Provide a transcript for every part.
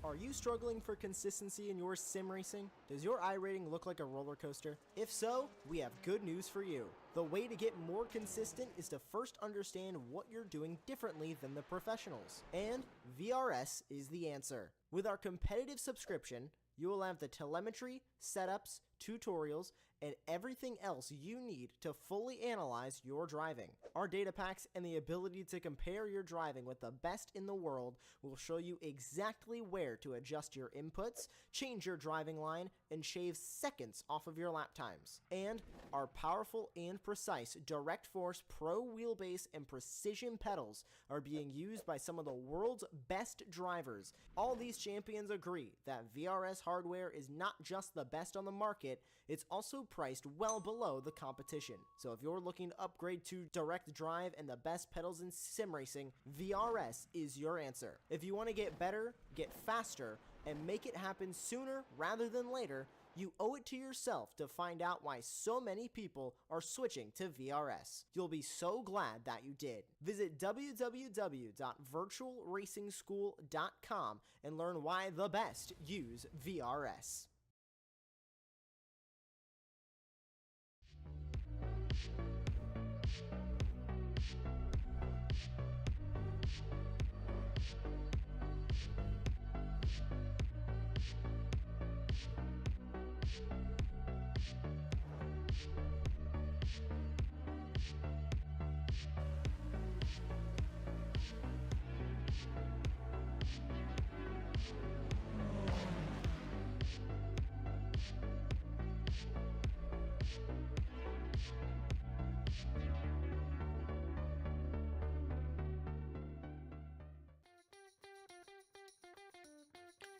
Are you struggling for consistency in your sim racing? Does your iRating look like a roller coaster? If so, we have good news for you. The way to get more consistent is to first understand what you're doing differently than the professionals. And VRS is the answer. With our competitive subscription, you will have the telemetry, setups, tutorials, and everything else you need to fully analyze your driving. Our data packs and the ability to compare your driving with the best in the world will show you exactly where to adjust your inputs, change your driving line, and shave seconds off of your lap times. And our powerful and precise Direct Force Pro wheelbase and precision pedals are being used by some of the world's best drivers. All these champions agree that VRS hardware is not just the best on the market, it's also priced well below the competition. So if you're looking to upgrade to direct drive and the best pedals in sim racing, VRS is your answer. If you want to get better, get faster, and make it happen sooner rather than later, you owe it to yourself to find out why so many people are switching to VRS. You'll be so glad that you did. Visit www.virtualracingschool.com and learn why the best use VRS.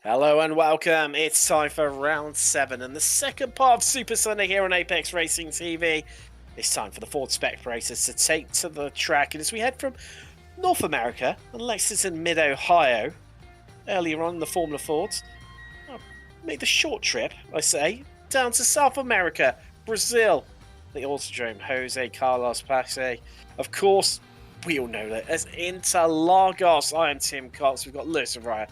Hello and welcome. It's time for round 7 and the second part of Super Sunday here on Apex Racing TV. It's time for the Ford Spec racers to take to the track, and as we head from North America and Lexington, Mid-Ohio, earlier on in the Formula Fords, make the short trip, I say, down to South America, Brazil, the Autodrome Jose Carlos Pace. Of course, we all know that as Interlagos. I am Tim Cox. We've got Lewis Araya,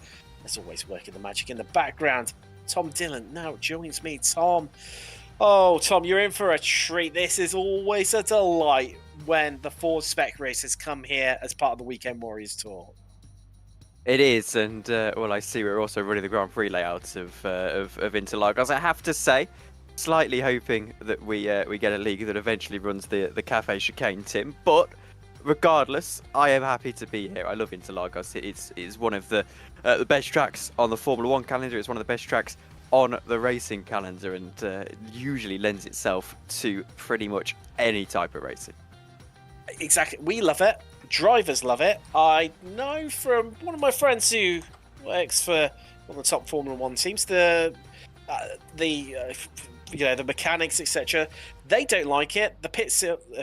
as always, working the magic in the background. Tom Dillon now joins me. Tom, Tom, you're in for a treat. This is always a delight when the Ford Spec racers come here as part of the Weekend Warriors tour. It is, and well, I see we're also running the Grand Prix layouts of Interlagos. I have to say, slightly hoping that we get a league that eventually runs the Cafe Chicane, Tim. But regardless, I am happy to be here. I love Interlagos. It's one of the best tracks on the Formula 1 calendar. It's one of the best tracks on the racing calendar, and usually lends itself to pretty much any type of racing. Exactly. We love it. Drivers love it. I know from one of my friends who works for one of the top Formula 1 teams, the mechanics, etc. They don't like it. The pit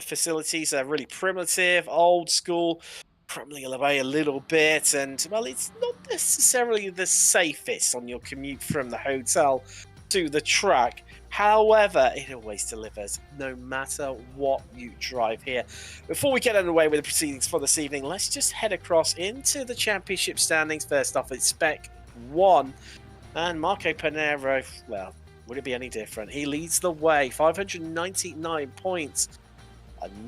facilities are really primitive, old school, crumbling away a little bit, and well, it's not necessarily the safest on your commute from the hotel to the track. However, it always delivers, no matter what you drive here. Before we get underway with the proceedings for this evening, let's just head across into the championship standings. First off, it's Spec 1, and Marco Panero, well, would it be any different? He leads the way, 599 points.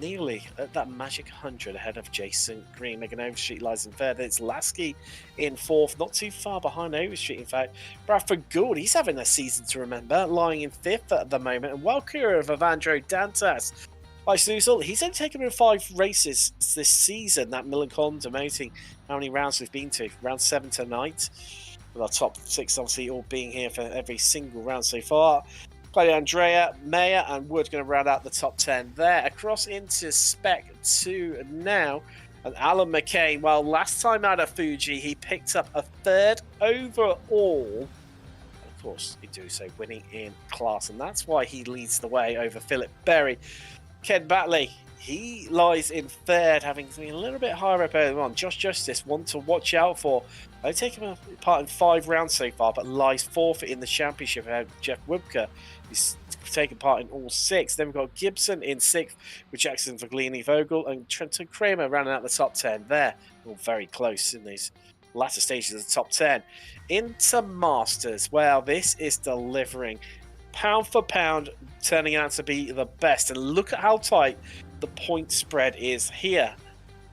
Nearly at that magic 100 ahead of Jason Green. Megan Overstreet lies in third. It's Lasky in fourth, not too far behind Overstreet, in fact. Bradford Gould, he's having a season to remember, lying in fifth at the moment. And Walker of Evandro Dantas. Icelusel, he's only taken in 5 races this season. That Milan Con demoting how many rounds we've been to. Round 7 tonight. With our top 6 obviously all being here for every single round so far. Andrea, Mayer, and Wood going to round out the top 10 there. Across into Spec 2 now. And Alan McCain, well, last time out of Fuji, he picked up a 3rd overall. And of course, he do so winning in class, and that's why he leads the way over Philip Berry. Ken Batley, he lies in 3rd, having been a little bit higher up earlier on. Josh Justice, one to watch out for. I've taken part in 5 rounds so far, but lies 4th in the championship. Jeff Wibker, who's taken part in all 6. Then we've got Gibson in 6th with Jackson Vaglini Vogel, and Trenton Kramer rounding out the top 10 there. All very close in these latter stages of the top 10. Into Masters. Well, this is delivering. Pound for pound, turning out to be the best. And look at how tight the point spread is here.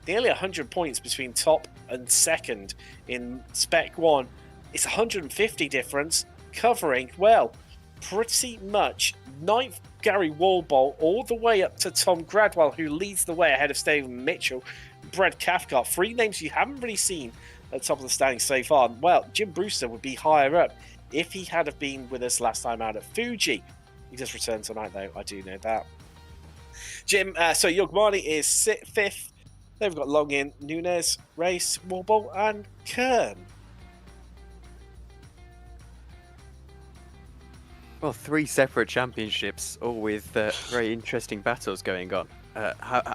Nearly 100 points between top and second in Spec 1. It's 150 difference, covering, well, pretty much 9th Gary Walbol all the way up to Tom Gradwell, who leads the way ahead of Stephen Mitchell, Brad Cathcart. 3 names you haven't really seen at the top of the standings so far. Well, Jim Brewster would be higher up if he had have been with us last time out at Fuji. He does return tonight, though. I do know that. Jim, so Yogmani is 5th. Then we've got Longin, Nunes, Race, Warble, and Kern. Well, 3 separate championships, all with very interesting battles going on,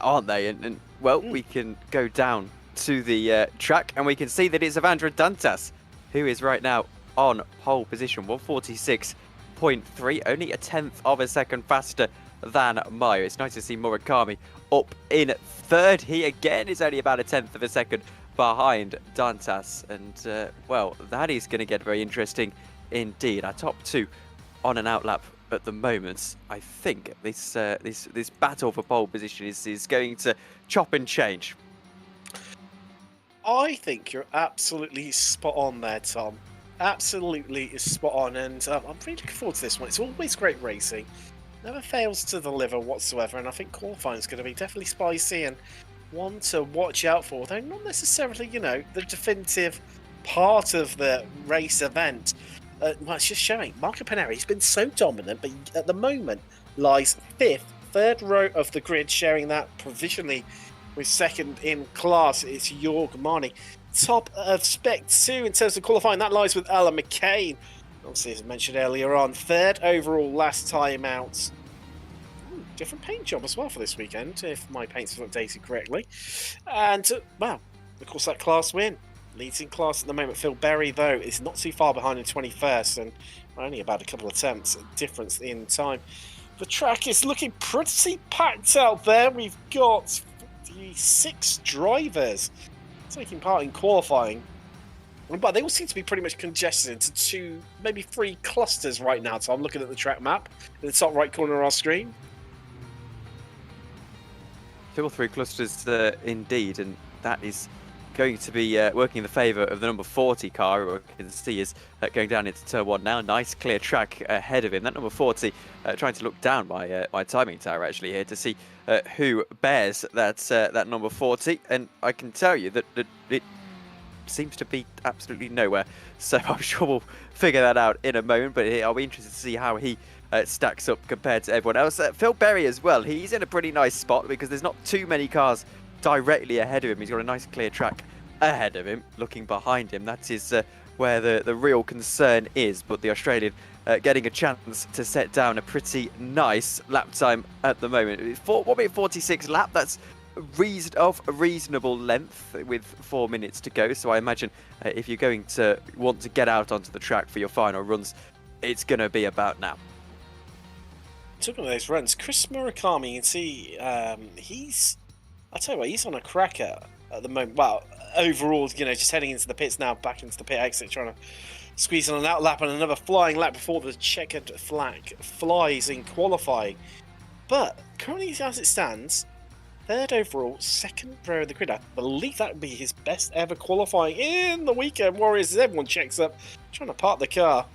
aren't they? And well, we can go down to the track and we can see that it's Evandro Dantas who is right now on pole position, 146.3, only a 10th of a second faster than Mayo. It's nice to see Murakami up in 3rd. He again is only about a 10th of a second behind Dantas, and well, that is going to get very interesting indeed. Our top 2 on an outlap at the moment. I think this this battle for pole position is going to chop and change. I think you're absolutely spot on there, Tom. Absolutely spot on, and I'm really looking forward to this one. It's always great racing. Never fails to deliver whatsoever, and I think qualifying is going to be definitely spicy and one to watch out for, though not necessarily, you know, the definitive part of the race event. Well, it's just showing. Marco Paneri, he's been so dominant, but at the moment lies 5th, 3rd row of the grid, sharing that provisionally with 2nd in class. It's Jorg Marni. Top of Spec 2 in terms of qualifying, that lies with Alan McCain. Obviously, as I mentioned earlier on, 3rd overall last time out. Ooh, different paint job as well for this weekend, if my paint's updated correctly. And, well, of course, that class win. Leads in class at the moment. Phil Berry, though, is not too far behind in 21st, and only about a couple of attempts difference in time. The track is looking pretty packed out there. We've got 6 drivers taking part in qualifying, but they all seem to be pretty much congested into 2, maybe 3 clusters right now. So I'm looking at the track map in the top right corner of our screen. 2 or 3 clusters indeed, and that is going to be working in the favour of the number 40 car, who I can see is going down into turn 1 now. Nice clear track ahead of him. That number 40 trying to look down my timing tower actually here to see who bears that number 40, and I can tell you that it seems to be absolutely nowhere. So I'm sure we'll figure that out in a moment, but I'll be interested to see how he stacks up compared to everyone else. Phil Berry as well, he's in a pretty nice spot because there's not too many cars directly ahead of him. He's got a nice clear track ahead of him. Looking behind him, that is where the real concern is, but the Australian getting a chance to set down a pretty nice lap time at the moment. 1:46 lap, that's of a reasonable length with 4 minutes to go, so I imagine if you're going to want to get out onto the track for your final runs, it's going to be about now. Talking of those runs, Chris Murakami, you can see I'll tell you what, he's on a cracker at the moment. Well, overall, you know, just heading into the pits now, back into the pit exit, trying to squeeze on an out lap and another flying lap before the checkered flag flies in qualifying. But currently, as it stands, 3rd overall, 2nd row of the grid. I believe that would be his best ever qualifying in the Weekend Warriors, as everyone checks up, trying to park the car.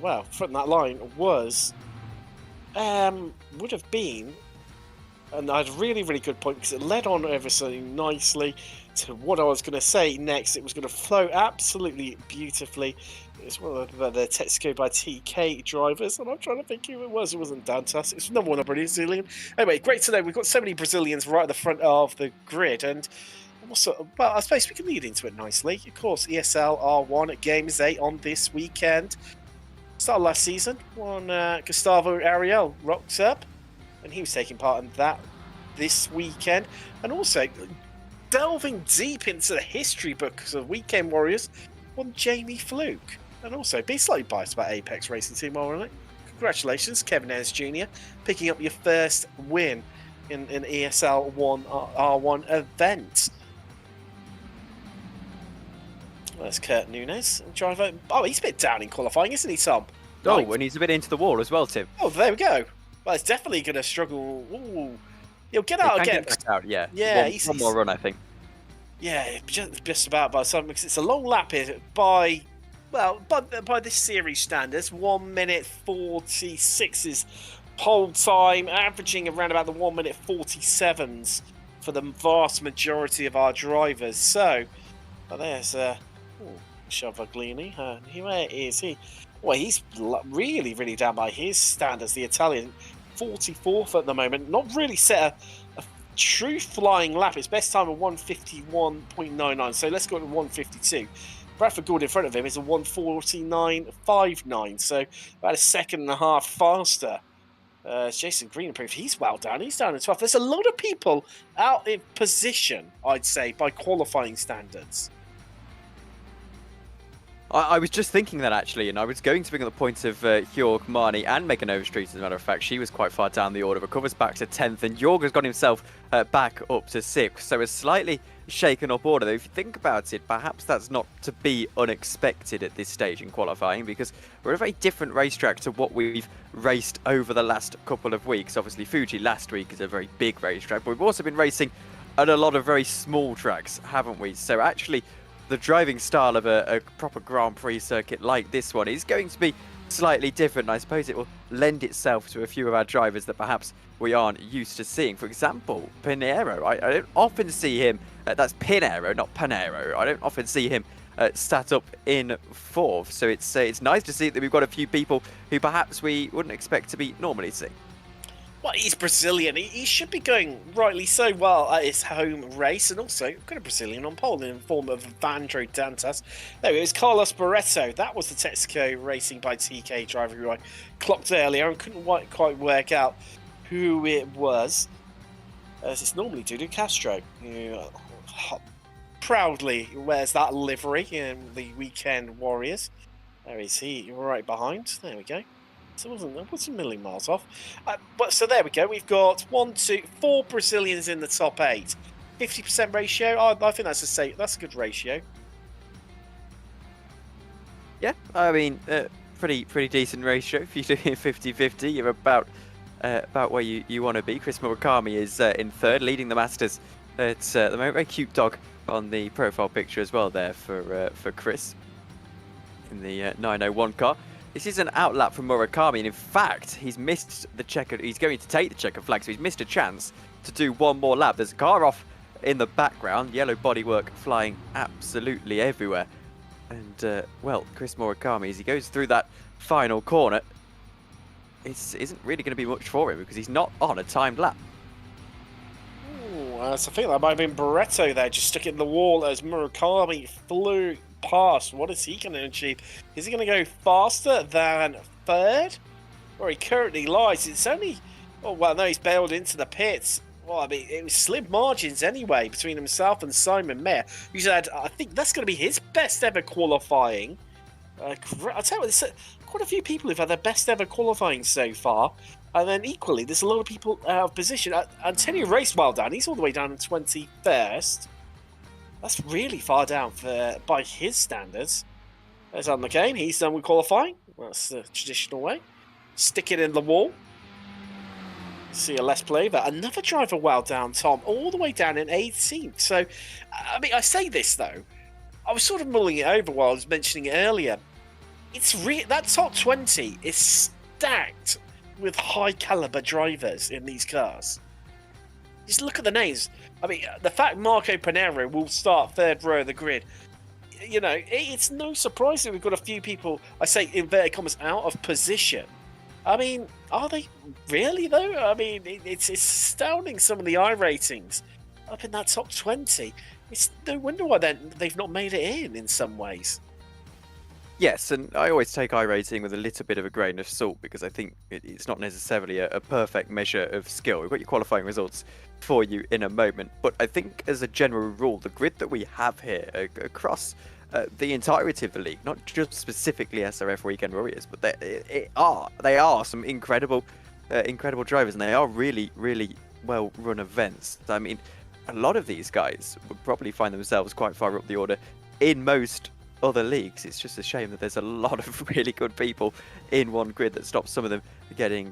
Well, front that line was, would have been, and I had a really, really good point because it led on ever so nicely to what I was going to say next. It was going to flow absolutely beautifully. It's one of the Texaco by TK drivers, and I'm trying to think who it was. It wasn't Dantas. It's number 1 of Brazilian. Anyway, great to know. We've got so many Brazilians right at the front of the grid, and also, well, I suppose we can lead into it nicely. Of course, ESL R1 at Games 8 on this weekend. Started last season when Gustavo Ariel rocks up, and he was taking part in that this weekend. And also, delving deep into the history books of Weekend Warriors, one Jamie Fluke. And also, be slightly biased about Apex Racing Team, alright? Congratulations, Kevin Ayres Jr., picking up your first win in an ESL 1 R1 event. There's Kurt Nunes, driver. Oh, he's a bit down in qualifying, isn't he, Tom? Oh, Ninth. and he's a bit into the wall as well, Tim. Oh, there we go. Well, it's definitely going to struggle. Ooh. He'll get out He can again. get back out, yeah. Yeah, one more run, I think. Yeah, just about by some, because it's a long lap here by this series standards, 1 minute 46 is pole time, averaging around about the 1 minute 47s for the vast majority of our drivers. So, there's Chavaglini. Where is he? Well, he's really, really down by his standards. The Italian, 44th at the moment. Not really set a true flying lap. His best time of 151.99. So let's go to 152. Bradford Gould in front of him is a 149.59. So about a second and a half faster. Jason Green improved. He's well down. He's down in 12th. There's a lot of people out in position, I'd say, by qualifying standards. I was just thinking that, actually, and I was going to bring up the point of Hjorg, Marnie, and Megan Overstreet, as a matter of fact. She was quite far down the order, recovers back to 10th, and Hjorg has got himself back up to 6th. So a slightly shaken up order, though. If you think about it, perhaps that's not to be unexpected at this stage in qualifying, because we're a very different racetrack to what we've raced over the last couple of weeks. Obviously, Fuji last week is a very big racetrack, but we've also been racing at a lot of very small tracks, haven't we? So actually, the driving style of a proper Grand Prix circuit like this one is going to be slightly different. I suppose it will lend itself to a few of our drivers that perhaps we aren't used to seeing. For example, Pinheiro. I don't often see him, that's Pinheiro, not Panero. I don't often see him sat up in 4th. So it's nice to see that we've got a few people who perhaps we wouldn't expect to be normally seeing. Well, he's Brazilian. He should be going rightly so well at his home race, and also got a Brazilian on pole in the form of Vandro Dantas. There it is, Carlos Barreto. That was the Texaco Racing by TK driver who I clocked earlier and couldn't quite work out who it was. As it's normally Dudu Castro, who proudly wears that livery in the Weekend Warriors. There is he, right behind. There we go. So I wasn't a million miles off. But so there we go. We've got 4 Brazilians in the top 8. 50% ratio. I think that's a good ratio. Yeah, I mean, pretty decent ratio. If you do it 50-50, you're about where you want to be. Chris Murakami is in 3rd, leading the Masters at the moment. Very cute dog on the profile picture as well there for Chris in the 901 car. This is an outlap from Murakami, and in fact, he's missed the checker. He's going to take the checker flag, so he's missed a chance to do one more lap. There's a car off in the background, yellow bodywork flying absolutely everywhere. And, well, Chris Murakami, as he goes through that final corner, it isn't really going to be much for him because he's not on a timed lap. Ooh, I think that might have been Barreto there, just stuck it in the wall as Murakami flew past. What is he going to achieve? Is he going to go faster than 3rd? Where he currently lies. It's only... Oh, well, no, he's bailed into the pits. Well, I mean, it was slim margins anyway between himself and Simon Mayer, who said, I think that's going to be his best ever qualifying. I'll tell you what, there's quite a few people who've had their best ever qualifying so far. And then equally, there's a lot of people out of position. Antonio raced well down. He's all the way down in 21st. That's really far down by his standards. There's Adam McCain. He's done with qualifying. That's the traditional way. Stick it in the wall. See a less play, but another driver well down, Tom, all the way down in 18th. So, I mean, I say this though. I was sort of mulling it over while I was mentioning it earlier. That top 20 is stacked with high caliber drivers in these cars. Just look at the names. I mean, the fact Marco Panero will start 3rd row of the grid, you know, it's no surprise that we've got a few people, I say inverted commas, out of position. I mean, are they really though? I mean, it's astounding, some of the I ratings up in that top 20. It's no wonder why they've not made it in some ways. Yes, and I always take iRating with a little bit of a grain of salt because I think it's not necessarily a perfect measure of skill. We've got your qualifying results for you in a moment, but I think as a general rule, the grid that we have here across the entirety of the league, not just specifically SRF Weekend Warriors, but they are some incredible drivers, and they are really well run events. I mean, a lot of these guys would probably find themselves quite far up the order in most other leagues. It's just a shame that there's a lot of really good people in one grid that stops some of them getting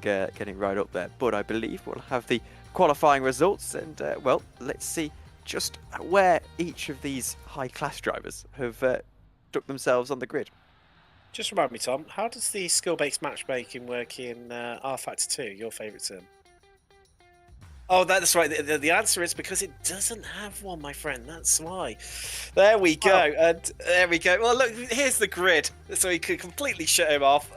right up there. But I believe we'll have the qualifying results, and well, let's see just where each of these high-class drivers have stuck themselves on the grid. Just remind me, Tom, how does the skill-based matchmaking work in R Factor 2, your favourite sim? Oh, that's right. The answer is because it doesn't have one, my friend. That's why. There we go. And there we go. Well, look, here's the grid. So he could completely shut him off.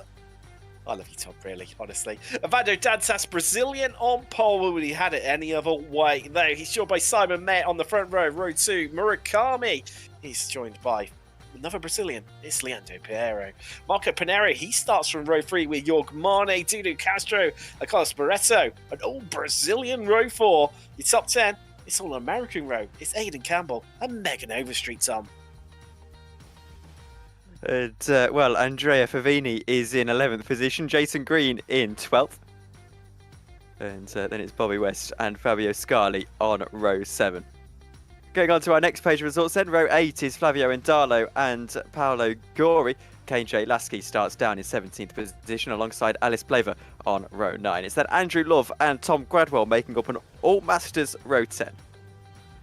I love you, Tom, really, honestly. Evandro Dantas, Brazilian on pole. Would he had it any other way? No, he's joined by Simon Met on the front row. Row 2, Murakami. He's joined by another Brazilian. It's Leandro Piero. Marco Pinero, he starts from row 3 with Jorg Mane, Dudu Castro, Carlos Barreto. An all Brazilian row 4. Your top 10, it's all American row. It's Aidan Campbell and Megan Overstreet, Tom. And, well, Andrea Favini is in 11th position, Jason Green in 12th. And then it's Bobby West and Fabio Scali on row 7. Going on to our next page of results then, row 8 is Flavio Indalo and Paolo Gori. KJ Lasky starts down in 17th position alongside Alice Blaver on row 9. It's then Andrew Love and Tom Gradwell making up an all-masters row 10.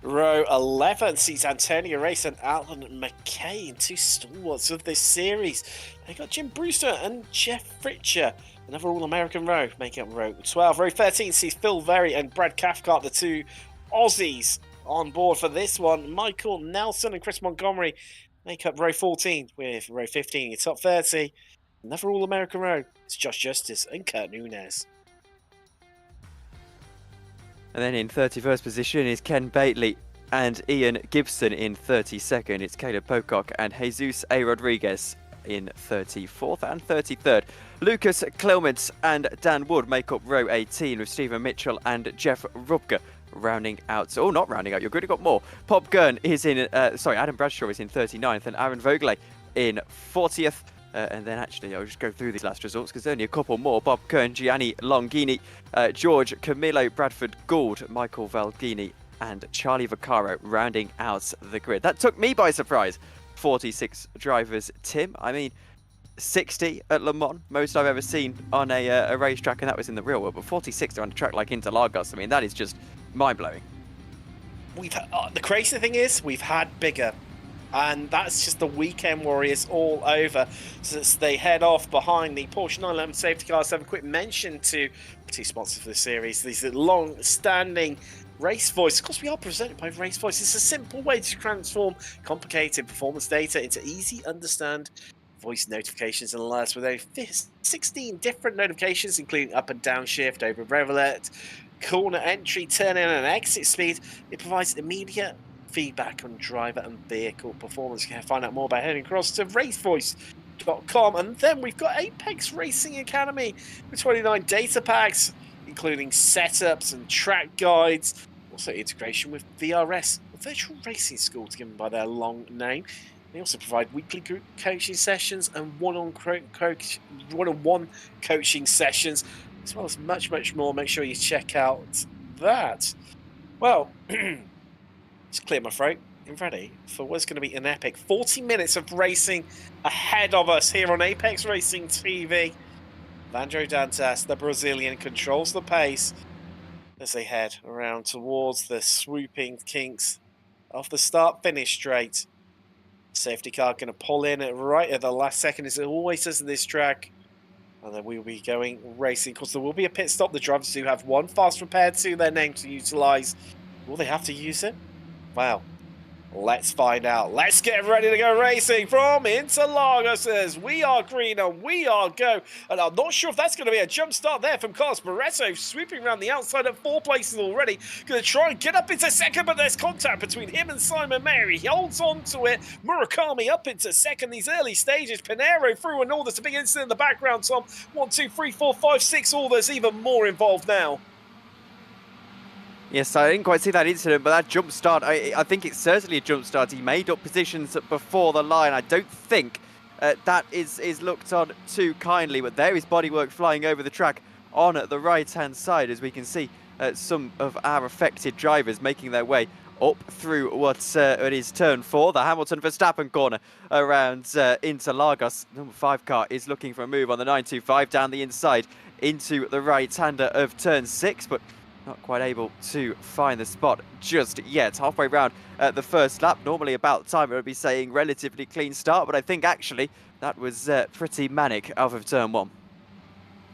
Row 11 sees Antonio Race and Alan McCain, two stalwarts of this series. They got Jim Brewster and Jeff Fritcher, another All-American row, making up row 12. Row 13 sees Phil Very and Brad Cathcart, the two Aussies, on board for this one. Michael Nelson and Chris Montgomery make up row 14, with row 15 in your top 30. Another All-American row, it's Josh Justice and Kurt Nunes. And then in 31st position is Ken Bately and Ian Gibson in 32nd. It's Caleb Pocock and Jesus A. Rodriguez in 34th and 33rd. Lucas Clement and Dan Wood make up row 18 with Stephen Mitchell and Jeff Rubka rounding out. Oh, not rounding out, you're good, you've got more. Pop Gurn is in, Adam Bradshaw is in 39th and Aaron Vogelay in 40th. And then actually, I'll just go through these last results because there's only a couple more. Bob Kern, Gianni Longini, George Camillo, Bradford Gould, Michael Valghini, and Charlie Vaccaro rounding out the grid. That took me by surprise. 46 drivers, Tim. I mean, 60 at Le Mans, most I've ever seen on a racetrack, and that was in the real world. But 46 on a track like Interlagos, I mean, that is just mind-blowing. We've the crazy thing is, we've had bigger. And that's just the Weekend Warriors all over. So as they head off behind the Porsche 911 safety cars, have a quick mention to two sponsors for the series. These are long-standing Race Voice. Of course, we are presented by Race Voice. It's a simple way to transform complicated performance data into easy understand voice notifications and alerts with over 16 different notifications, including up and down shift, over rev alert, corner entry, turn in and exit speed. It provides immediate feedback on driver and vehicle performance. You can find out more by heading across to racevoice.com. And then we've got Apex Racing Academy with 29 data packs, including setups and track guides, also integration with VRS, a virtual racing school given by their long name. They also provide weekly group coaching sessions and one-on-one coaching sessions, as well as much, much more. Make sure you check out that. Well, just clear my throat and ready for what's going to be an epic 40 minutes of racing ahead of us here on Apex Racing TV. Evandro Dantas, the Brazilian, controls the pace as they head around towards the swooping kinks of the start-finish straight. Safety car going to pull in right at the last second, as it always does in this track. And then we will be going racing. Of course, there will be a pit stop. The drivers do have one fast prepared to their name to utilise. Will they have to use it? Well, let's find out. Let's get ready to go racing from Interlagos as we are green and we are go. And I'm not sure if that's going to be a jump start there from Carlos Barreto, sweeping around the outside at 4 places already. Going to try and get up into second, but there's contact between him and Simon Mary. He holds on to it. Murakami up into second. These early stages. Pinero through and all. There's a big incident in the background, Tom. 1, 2, 3, 4, 5, 6. All there's even more involved now. Yes, I didn't quite see that incident, but that jump start, I think it's certainly a jump start. He made up positions before the line. I don't think that is looked on too kindly, but there is bodywork flying over the track on the right-hand side, as we can see some of our affected drivers making their way up through what it is turn 4, the Hamilton-Verstappen corner around Interlagos. Number 5 car is looking for a move on the 925 down the inside into the right-hander of turn 6, but not quite able to find the spot just yet. Halfway round the first lap, normally about time I would be saying relatively clean start, but I think actually that was pretty manic out of turn 1.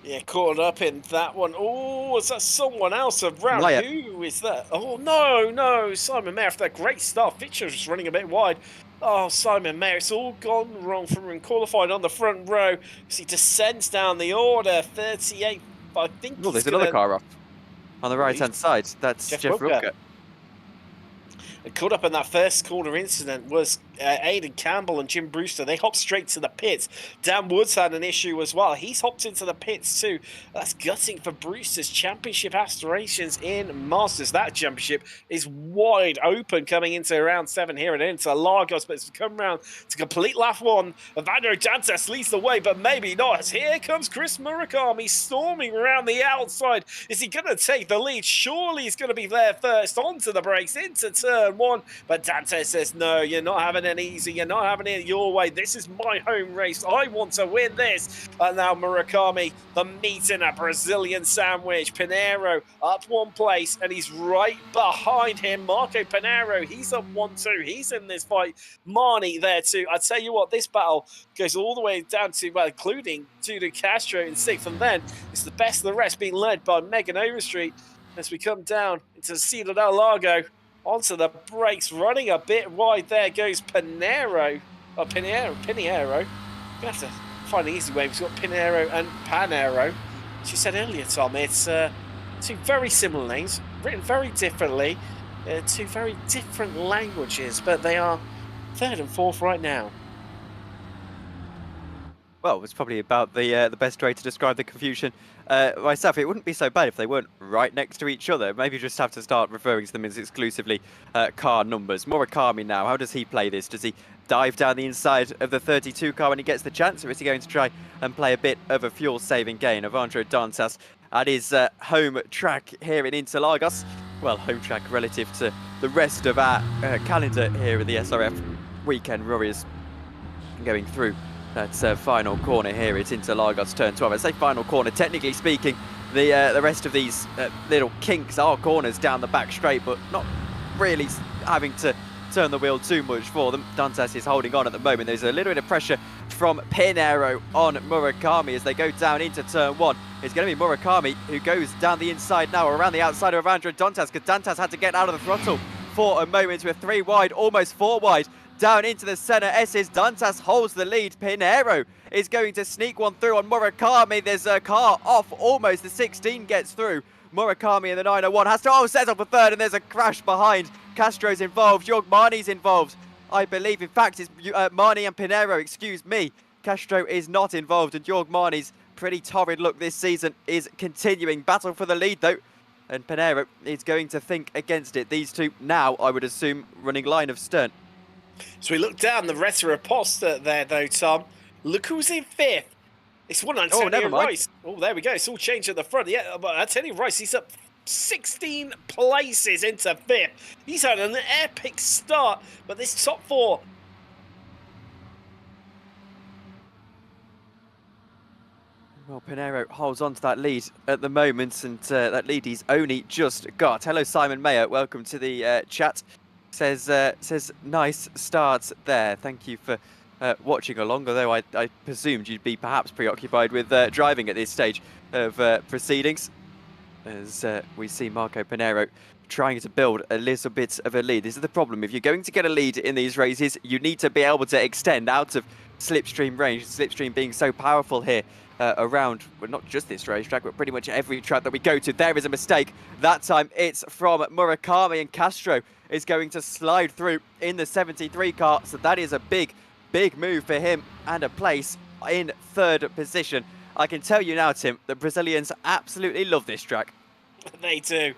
Yeah, caught up in that one. Oh, is that someone else around? Maya. Who is that? Oh, no, Simon Mayer for that great start. Fitcher's just running a bit wide. Oh, Simon Mayer, it's all gone wrong for him. Qualified on the front row as he descends down the order. 38, I think. Oh, there's another car up on the right-hand side. That's Jeff Rupke. Caught up in that first corner incident was Aidan Campbell and Jim Brewster. They hopped straight to the pits. Dan Woods had an issue as well. He's hopped into the pits too. That's gutting for Brewster's championship aspirations in Masters. That championship is wide open coming into round 7 here at Interlagos, but it's come round to complete lap 1. Evandro Dantas leads the way, but maybe not. As here comes Chris Murakami storming around the outside. Is he going to take the lead? Surely he's going to be there first onto the brakes into turn 1, but Dantas says, no, you're not having it easy. You're not having it your way. This is my home race. I want to win this. And now Murakami, the meat in a Brazilian sandwich. Pinheiro up 1 place, and he's right behind him. Marco Pinheiro, he's up 1-2. He's in this fight. Marnie there too. I tell you what, this battle goes all the way down to, well, including Judo Castro in 6th, and then it's the best of the rest being led by Megan Overstreet as we come down into Ciudad del Lago. Onto the brakes, running a bit wide. There goes Pinheiro. Oh, Pinheiro. Gonna have to find an easy way. We've got Pinheiro and Panero. As you said earlier, Tom, it's 2 very similar names, written very differently, 2 very different languages, but they are 3rd and 4th right now. Well, it's probably about the best way to describe the confusion myself. It wouldn't be so bad if they weren't right next to each other. Maybe you just have to start referring to them as exclusively car numbers. Murakami now, how does he play this? Does he dive down the inside of the 32 car when he gets the chance, or is he going to try and play a bit of a fuel-saving game? Evandro Dantas at his home track here in Interlagos. Well, home track relative to the rest of our calendar here at the SRF Weekend Warriors. Going through that final corner here. It's Interlagos turn 12. I say final corner, technically speaking, the rest of these little kinks are corners down the back straight, but not really having to turn the wheel too much for them. Dantas is holding on at the moment. There's a little bit of pressure from Pinheiro on Murakami as they go down into turn 1. It's going to be Murakami who goes down the inside now, around the outside of Evandro Dantas, because Dantas had to get out of the throttle for a moment with 3 wide, almost 4 wide. Down into the centre, S's Dantas holds the lead. Pinheiro is going to sneak one through on Murakami. There's a car off almost. The 16 gets through. Murakami in the 901 has to set up a 3rd, and there's a crash behind. Castro's involved. Jorg Marnie's involved, I believe. In fact, it's Marnie and Pinheiro, excuse me. Castro is not involved, and Jorg Marnie's pretty torrid look this season is continuing. Battle for the lead, though, and Pinheiro is going to think against it. These two now, I would assume, running line of stern. So we look down the Retro-Aposta there, though, Tom. Look who's in 5th. It's one Antonio Rice. Oh, there we go. It's all changed at the front. Yeah, but Antonio Rice, he's up 16 places into 5th. He's had an epic start, but this top 4... Well, Pinheiro holds on to that lead at the moment, and that lead he's only just got. Hello, Simon Mayer. Welcome to the chat. Says nice start there. Thank you for watching along, although I presumed you'd be perhaps preoccupied with driving at this stage of proceedings, as we see Marco Pinheiro trying to build a little bit of a lead. This is the problem. If you're going to get a lead in these races, you need to be able to extend out of slipstream range. Slipstream being so powerful here around, well, not just this racetrack, but pretty much every track that we go to. There is a mistake. That time it's from Murakami, and Castro is going to slide through in the 73 car. So that is a big move for him, and a place in 3rd position. I can tell you now, Tim, the Brazilians absolutely love this track. They do.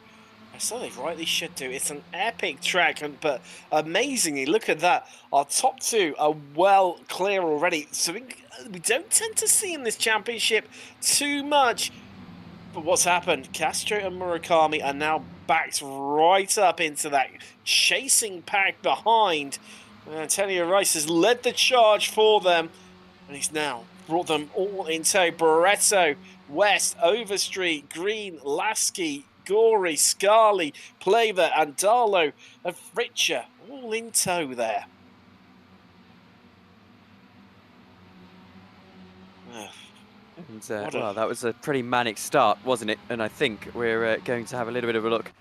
So they rightly should do. It's an epic track, but amazingly, look at that. Our top 2 are well clear already. So we don't tend to see in this championship too much But what's happened? Castro and Murakami are now backed right up into that chasing pack behind. Antonio Rice has led the charge for them, and he's now brought them all in tow. Barreto, West, Overstreet, Green, Lasky, Gory, Scarly, Plaver, and Darlow and Fritcher all in tow there. And, well, that was a pretty manic start, wasn't it? And I think we're going to have a little bit of a look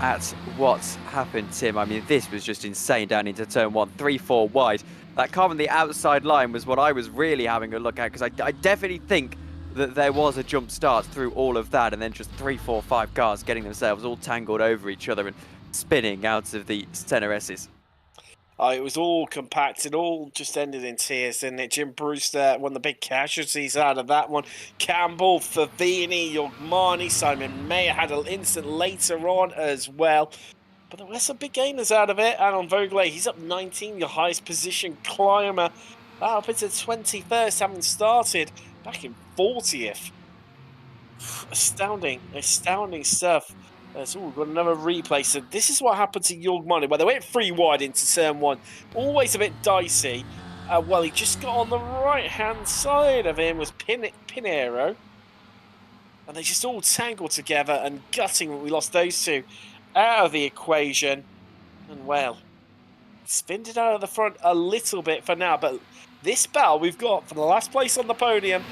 at what's happened, Tim. I mean, this was just insane down into turn 1, 3-4 wide. That car on the outside line was what I was really having a look at, because I definitely think that there was a jump start through all of that, and then just 3, 4, 5 cars getting themselves all tangled over each other and spinning out of the center S's. It was all compact. It all just ended in tears, didn't it? Jim Brewster, one of the big casualties out of that one. Campbell, Favini, Yogmani, Simon Mayer had an incident later on as well. But there were some big gainers out of it. Alan Vogley, he's up 19, your highest position climber. Up into 21st, having started back in 40th. Astounding stuff. So we've got another replay. So this is what happened to Yogmani, where they went 3 wide into turn 1. Always a bit dicey. Well, he just got on the right-hand side of him was Pinheiro. And they just all tangled together, and gutting we lost those two out of the equation. And, well, spinned it out of the front a little bit for now. But this battle we've got for the last place on the podium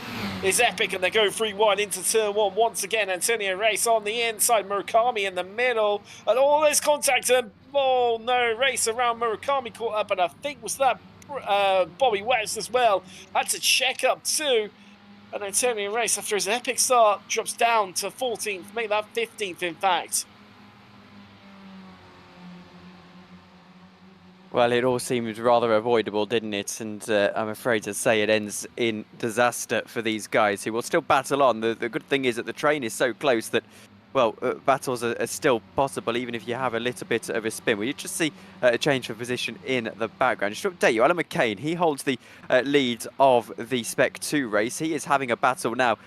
is epic, and they go 3 wide into turn 1 once again. Antonio Race on the inside, Murakami in the middle, and all this contact, and oh no, Race around Murakami caught up, and I think was that Bobby West as well. Had to check up too. And Antonio Race, after his epic start, drops down to 14th, make that 15th in fact. Well, it all seemed rather avoidable, didn't it? And I'm afraid to say it ends in disaster for these guys who will still battle on. The good thing is that the train is so close that, well, battles are still possible, even if you have a little bit of a spin. We just see a change of position in the background. Just to update you, Alan McCain, he holds the lead of the Spec 2 race. He is having a battle now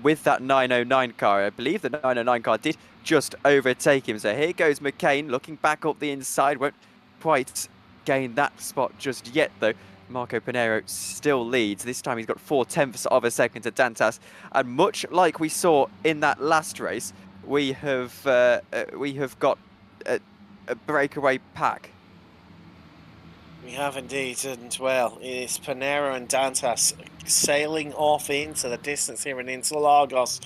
with that 909 car. I believe the 909 car did just overtake him. So here goes McCain, looking back up the inside. Won't quite gain that spot just yet, though. Marco Pinheiro still leads. This time he's got 0.4 of a second to Dantas, and much like we saw in that last race, we have got a breakaway pack. We have indeed, and well, it's Pinheiro and Dantas sailing off into the distance here in Interlagos.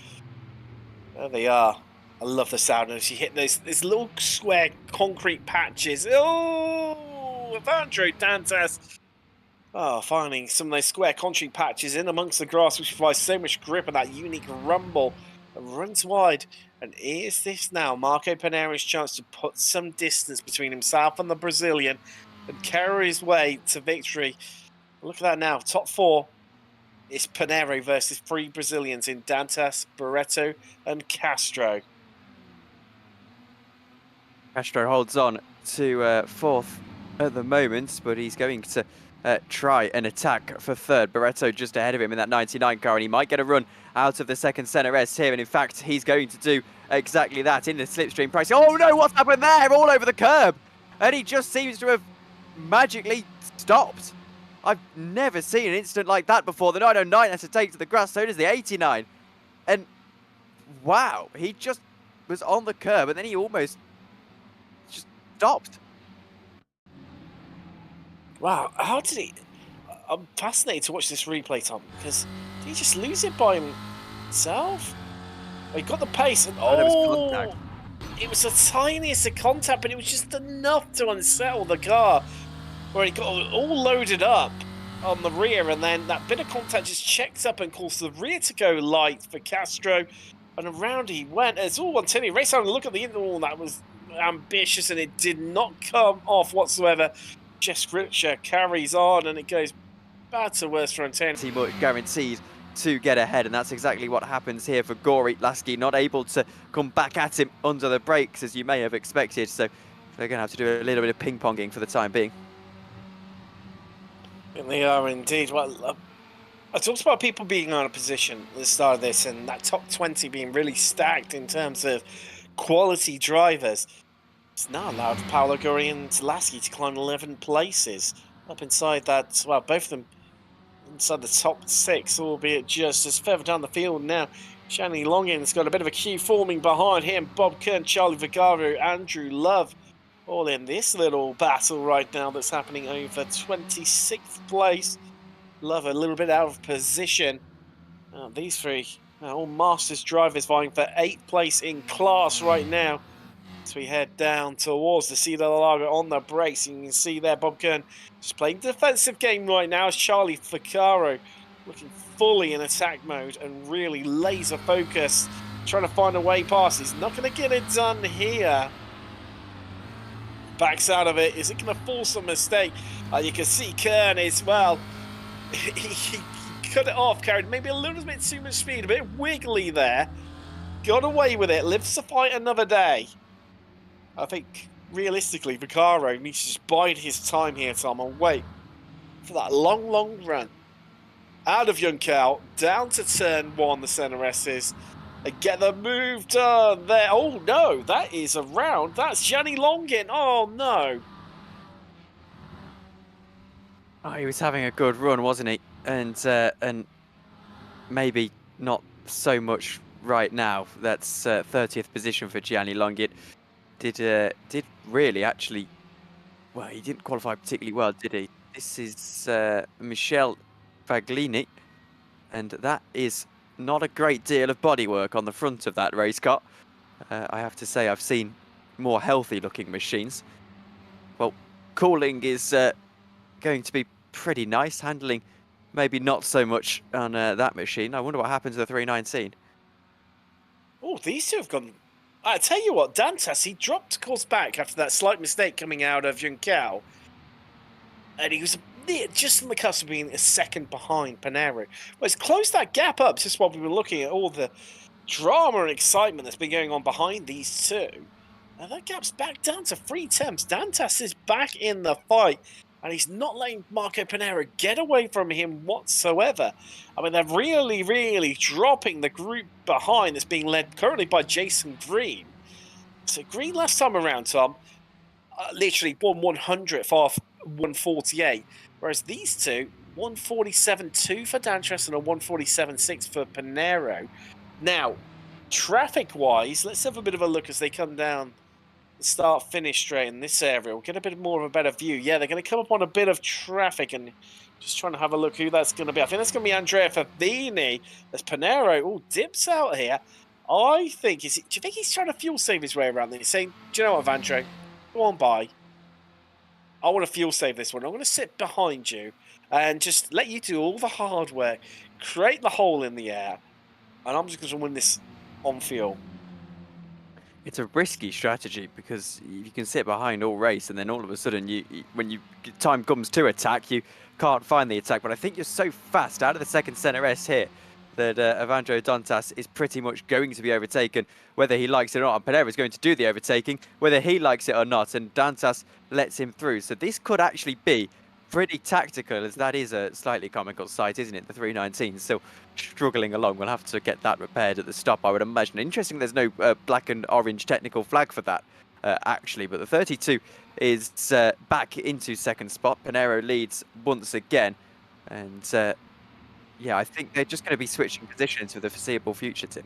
There they are. I love the sound as you hit these little square concrete patches. Oh, Evandro Dantas. Oh, finding some of those square concrete patches in amongst the grass, which provides so much grip and that unique rumble. Runs wide. And is this now Marco Pinheiro's chance to put some distance between himself and the Brazilian and carry his way to victory? Look at that now. Top 4 is Pinheiro versus 3 Brazilians in Dantas, Barreto, and Castro. Castro holds on to 4th at the moment, but he's going to try and attack for 3rd. Barreto just ahead of him in that 99 car, and he might get a run out of the second center S here, and in fact he's going to do exactly that in the slipstream price. Oh no, what's happened there? All over the curb, and he just seems to have magically stopped. I've never seen an incident like that before. The 909 has to take to the grass, so does the 89, and wow, he just was on the curb and then he almost just stopped. Wow, how did he... I'm fascinated to watch this replay, Tom, because did he just lose it by himself? Oh, he got the pace, and oh, it was the tiniest of contact, but it was just enough to unsettle the car, where he got all loaded up on the rear, and then that bit of contact just checked up and caused the rear to go light for Castro, and around he went. It's all one Tinny. Race on, look at the interval, that was ambitious, and it did not come off whatsoever. Jeff Scripture carries on, and it goes bad to worse for Antonio. Team guaranteed to get ahead, and that's exactly what happens here for Gory. Lasky not able to come back at him under the brakes as you may have expected, so they're going to have to do a little bit of ping-ponging for the time being. And they are indeed. Well, I talked about people being out of position at the start of this, and that top 20 being really stacked in terms of quality drivers. It's now allowed Paolo Guri and Lasky to climb 11 places up inside that. Well, both of them inside the top 6, albeit just as further down the field now. Shani Longin's got a bit of a queue forming behind him. Bob Kern, Charlie Vigaro, Andrew Love, all in this little battle right now that's happening over 26th place. Love a little bit out of position. These three all Masters drivers vying for 8th place in class right now. As we head down towards the Cedar Lago on the brakes, and you can see there Bob Kern just playing defensive game right now as Charlie Ficaro looking fully in attack mode and really laser focused, trying to find a way past. He's not going to get it done here. Backs out of it. Is it going to force a mistake? You can see Kern as well. He cut it off, carried maybe a little bit too much speed, a bit wiggly there. Got away with it, lives to fight another day. I think, realistically, Vicaro needs to just bide his time here, Tom, and wait for that long, long run. Out of Junkel, down to turn 1, the center S's, and get the move done there. Oh, no, that is around. That's Gianni Longin. Oh, no. Oh, he was having a good run, wasn't he? And maybe not so much right now. That's 30th position for Gianni Longin. Did really actually, well, he didn't qualify particularly well, did he? This is Michel Faglini, and that is not a great deal of bodywork on the front of that race car. I have to say, I've seen more healthy looking machines. Well, cooling is going to be pretty nice, handling maybe not so much on that machine. I wonder what happens to the 319. Oh, these two have gone. I tell you what, Dantas, he dropped course back after that slight mistake coming out of Junkel. And he was just on the cusp of being a second behind Panero. Well, he's closed that gap up just while we were looking at all the drama and excitement that's been going on behind these two. Now that gap's back down to 3 tenths. Dantas is back in the fight, and he's not letting Marco Panero get away from him whatsoever. I mean, they're really, really dropping the group behind that's being led currently by Jason Green. So Green last time around, Tom, literally 1/100th off 148, whereas these two, 147.2 for Dantas and a 147.6 for Panero. Now, traffic-wise, let's have a bit of a look as they come down the start-finish straight in this area. We'll get a bit more of a better view. Yeah, they're going to come up on a bit of traffic, and just trying to have a look who that's going to be. I think that's going to be Andrea Favini as Panero dips out here. I think, do you think he's trying to fuel save his way around there? He's saying, do you know what, Vandre? Go on by. I want to fuel save this one. I'm going to sit behind you and just let you do all the hard work, create the hole in the air, and I'm just going to win this on fuel. It's a risky strategy because you can sit behind all race, and then all of a sudden, when time comes to attack, you can't find the attack. But I think you're so fast out of the second center S here that Evandro Dantas is pretty much going to be overtaken, whether he likes it or not. And Panero is going to do the overtaking, whether he likes it or not, and Dantas lets him through. So this could actually be pretty tactical, as that is a slightly comical sight, isn't it? The 319 still struggling along. We'll have to get that repaired at the stop, I would imagine. Interesting there's no black and orange technical flag for that, actually. But the 32 is back into second spot. Panero leads once again. And yeah, I think they're just going to be switching positions for the foreseeable future, Tim.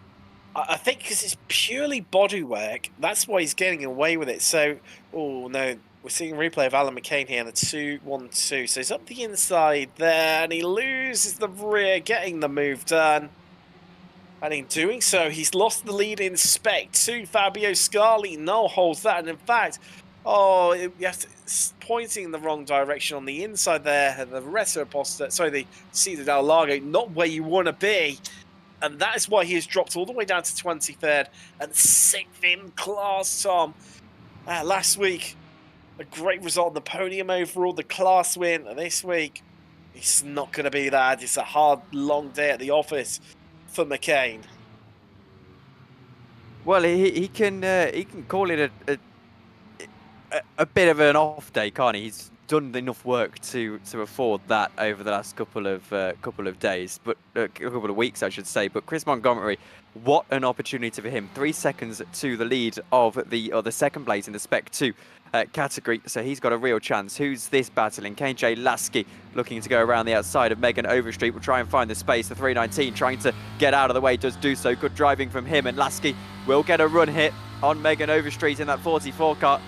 I think because it's purely bodywork, that's why he's getting away with it. So, oh no, we're seeing a replay of Alan McCain here, and a 2-1-2. So he's up the inside there, and he loses the rear, getting the move done. And in doing so, he's lost the lead in Spec 2. Fabio Scarli now holds that, and in fact, it's pointing in the wrong direction on the inside there. The Resto Aposta, sorry, the Cedar del Lago, not where you want to be. And that is why he has dropped all the way down to 23rd and 6th in class, Tom. Last week, a great result on the podium overall, the class win. And this week, it's not going to be that. It's a hard, long day at the office for McCain. Well, he can call it a bit of an off day, can't he? He's done enough work to afford that over the last couple of days, but a couple of weeks, I should say. But Chris Montgomery, what an opportunity for him! 3 seconds to the lead of the second place in the Spec 2 category, so he's got a real chance. Who's this battling? KJ Lasky looking to go around the outside of Megan Overstreet. Will try and find the space. The 319 trying to get out of the way, does do so. Good driving from him, and Lasky will get a run hit on Megan Overstreet in that 44 car.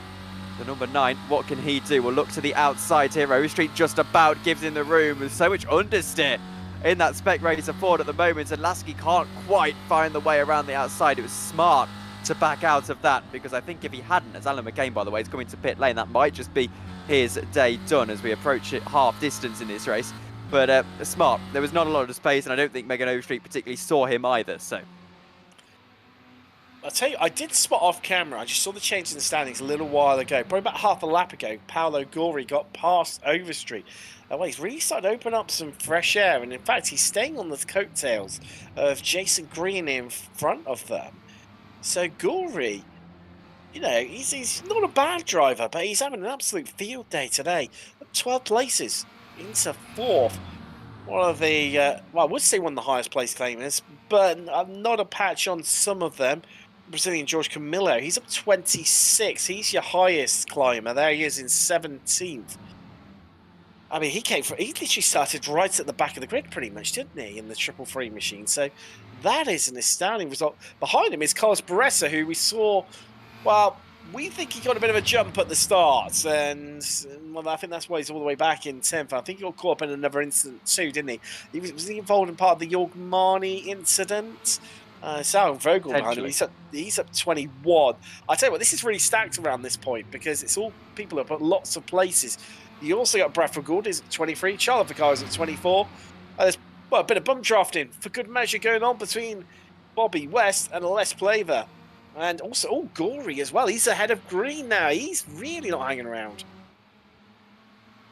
The number 9, what can he do? We'll look to the outside here. Overstreet just about gives in the room. There's so much understeer in that Spec Racer Ford at the moment, and Lasky can't quite find the way around the outside. It was smart to back out of that, because I think if he hadn't, as Alan McCain, by the way, is coming to pit lane, that might just be his day done as we approach it half distance in this race. But smart. There was not a lot of space, and I don't think Megan Overstreet particularly saw him either, so... I'll tell you, I did spot off camera. I just saw the change in the standings a little while ago. Probably about half a lap ago, Paolo Gori got past Overstreet. Well, he's really started to open up some fresh air, and in fact, he's staying on the coattails of Jason Green in front of them. So Gori, you know, he's not a bad driver, but he's having an absolute field day today. 12 places into 4th. One of the, well, I would say one of the highest place claimers, but not a patch on some of them. Brazilian George Camillo, he's up 26. He's your highest climber. There he is in 17th. I mean, he literally started right at the back of the grid pretty much, didn't he, in the 333 machine. So that is an astounding result. Behind him is Carlos Baressa, who we saw, well, we think he got a bit of a jump at the start, and well, I think that's why he's all the way back in 10th. I think he got caught up in another incident too, didn't he? Was he involved in part of the Jorgmani incident? Sal Vogel behind him, he's up 21. I tell you what, this is really stacked around this point, because it's all people up at lots of places. You also got Bradford Gould is at 23, Charlotte Vicar is at 24. There's a bit of bump drafting for good measure going on between Bobby West and Les Plaver. And also, Gori as well. He's ahead of Green now. He's really not hanging around.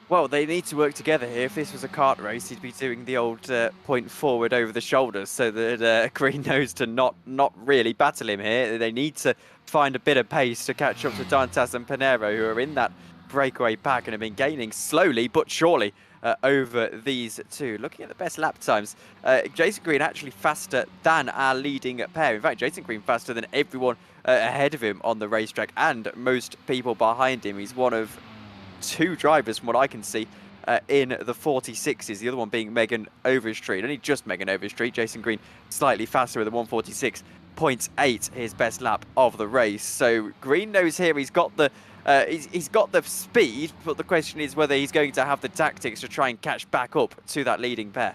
Well, they need to work together here. If this was a kart race, he'd be doing the old point forward over the shoulders, so that Green knows to not really battle him here. They need to find a bit of pace to catch up to Dantas and Pinero, who are in that breakaway pack and have been gaining slowly but surely over these two. Looking at the best lap times, Jason Green actually faster than our leading pair. In fact, Jason Green faster than everyone ahead of him on the racetrack, and most people behind him. He's one of 2 drivers, from what I can see, in the 46s, the other one being Megan Overstreet. Only just Megan Overstreet. Jason Green slightly faster with a 146.8, his best lap of the race. So Green knows here he's got the he's got the speed, but the question is whether he's going to have the tactics to try and catch back up to that leading pair.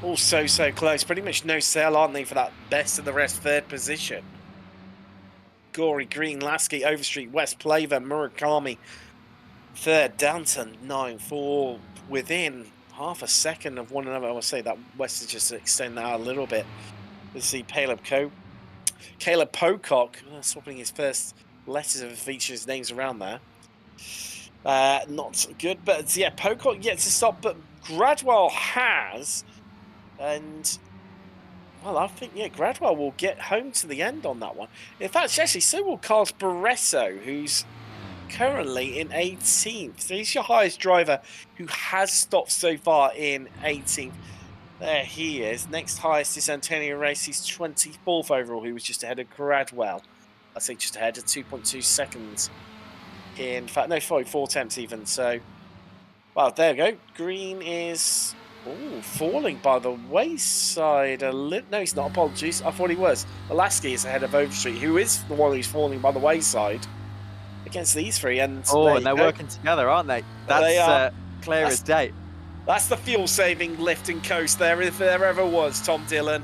All so close. Pretty much no sale, aren't they, for that best of the rest 3rd position? Gori, Green, Lasky, Overstreet, West, Plaver, Murakami 3rd, Downton 9-4, within half a second of one another. I will say that West is just to extend that out a little bit. Let's see Caleb Pocock, swapping his first letters of features names around there. Not good, but yeah, Pocock yet to stop, but Gradwell has, and well, I think, yeah, Gradwell will get home to the end on that one. In fact, actually, so will Carlos Barresso, who's currently in 18th. So he's your highest driver who has stopped so far in 18th. There he is. Next highest is Antonio Race. He's 24th overall, who was just ahead of Gradwell. I say just ahead of 2.2 seconds. In fact, no, 4/10 even. So, well, there we go. Green is falling by the wayside a little. No, he's not. Apologies. I thought he was. Lasky is ahead of Overstreet, who is the one who's falling by the wayside against these 3. And they're working together, aren't they? That's clear as day. That's the fuel-saving lift and coast there, if there ever was, Tom Dillon.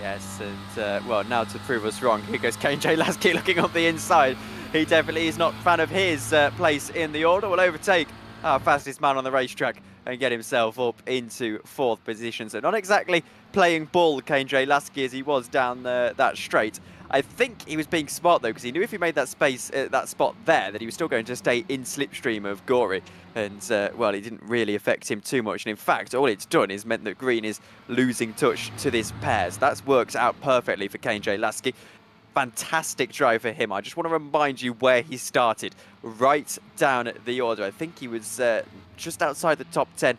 Yes, and well, now to prove us wrong, here goes KJ Lasky looking up the inside. He definitely is not a fan of his place in the order. Will overtake our fastest man on the racetrack and get himself up into 4th position. So not exactly playing ball, KJ Lasky, as he was down that straight. I think he was being smart, though, because he knew if he made that space, that spot there, that he was still going to stay in slipstream of Gori. And, well, it didn't really affect him too much. And, in fact, all it's done is meant that Green is losing touch to this pair. So that's worked out perfectly for KJ Lasky. fantastic drive for him. I just want to remind you where he started, right down the order. I think he was just outside the top 10,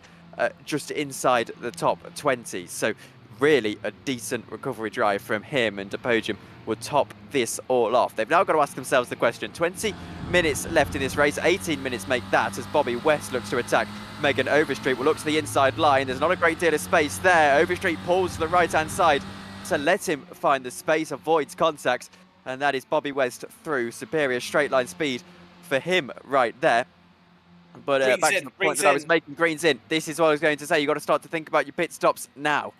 just inside the top 20. So really a decent recovery drive from him, and the podium would top this all off. They've now got to ask themselves the question, 20 minutes left in this race, 18 minutes make that, as Bobby West looks to attack Megan Overstreet. Will look to the inside line. There's not a great deal of space there. Overstreet pulls to the right-hand side to let him find the space, avoids contact, and that is Bobby West through. Superior straight line speed for him right there. But back to the point that I was making, greens in. This is what I was going to say. You've got to start to think about your pit stops now.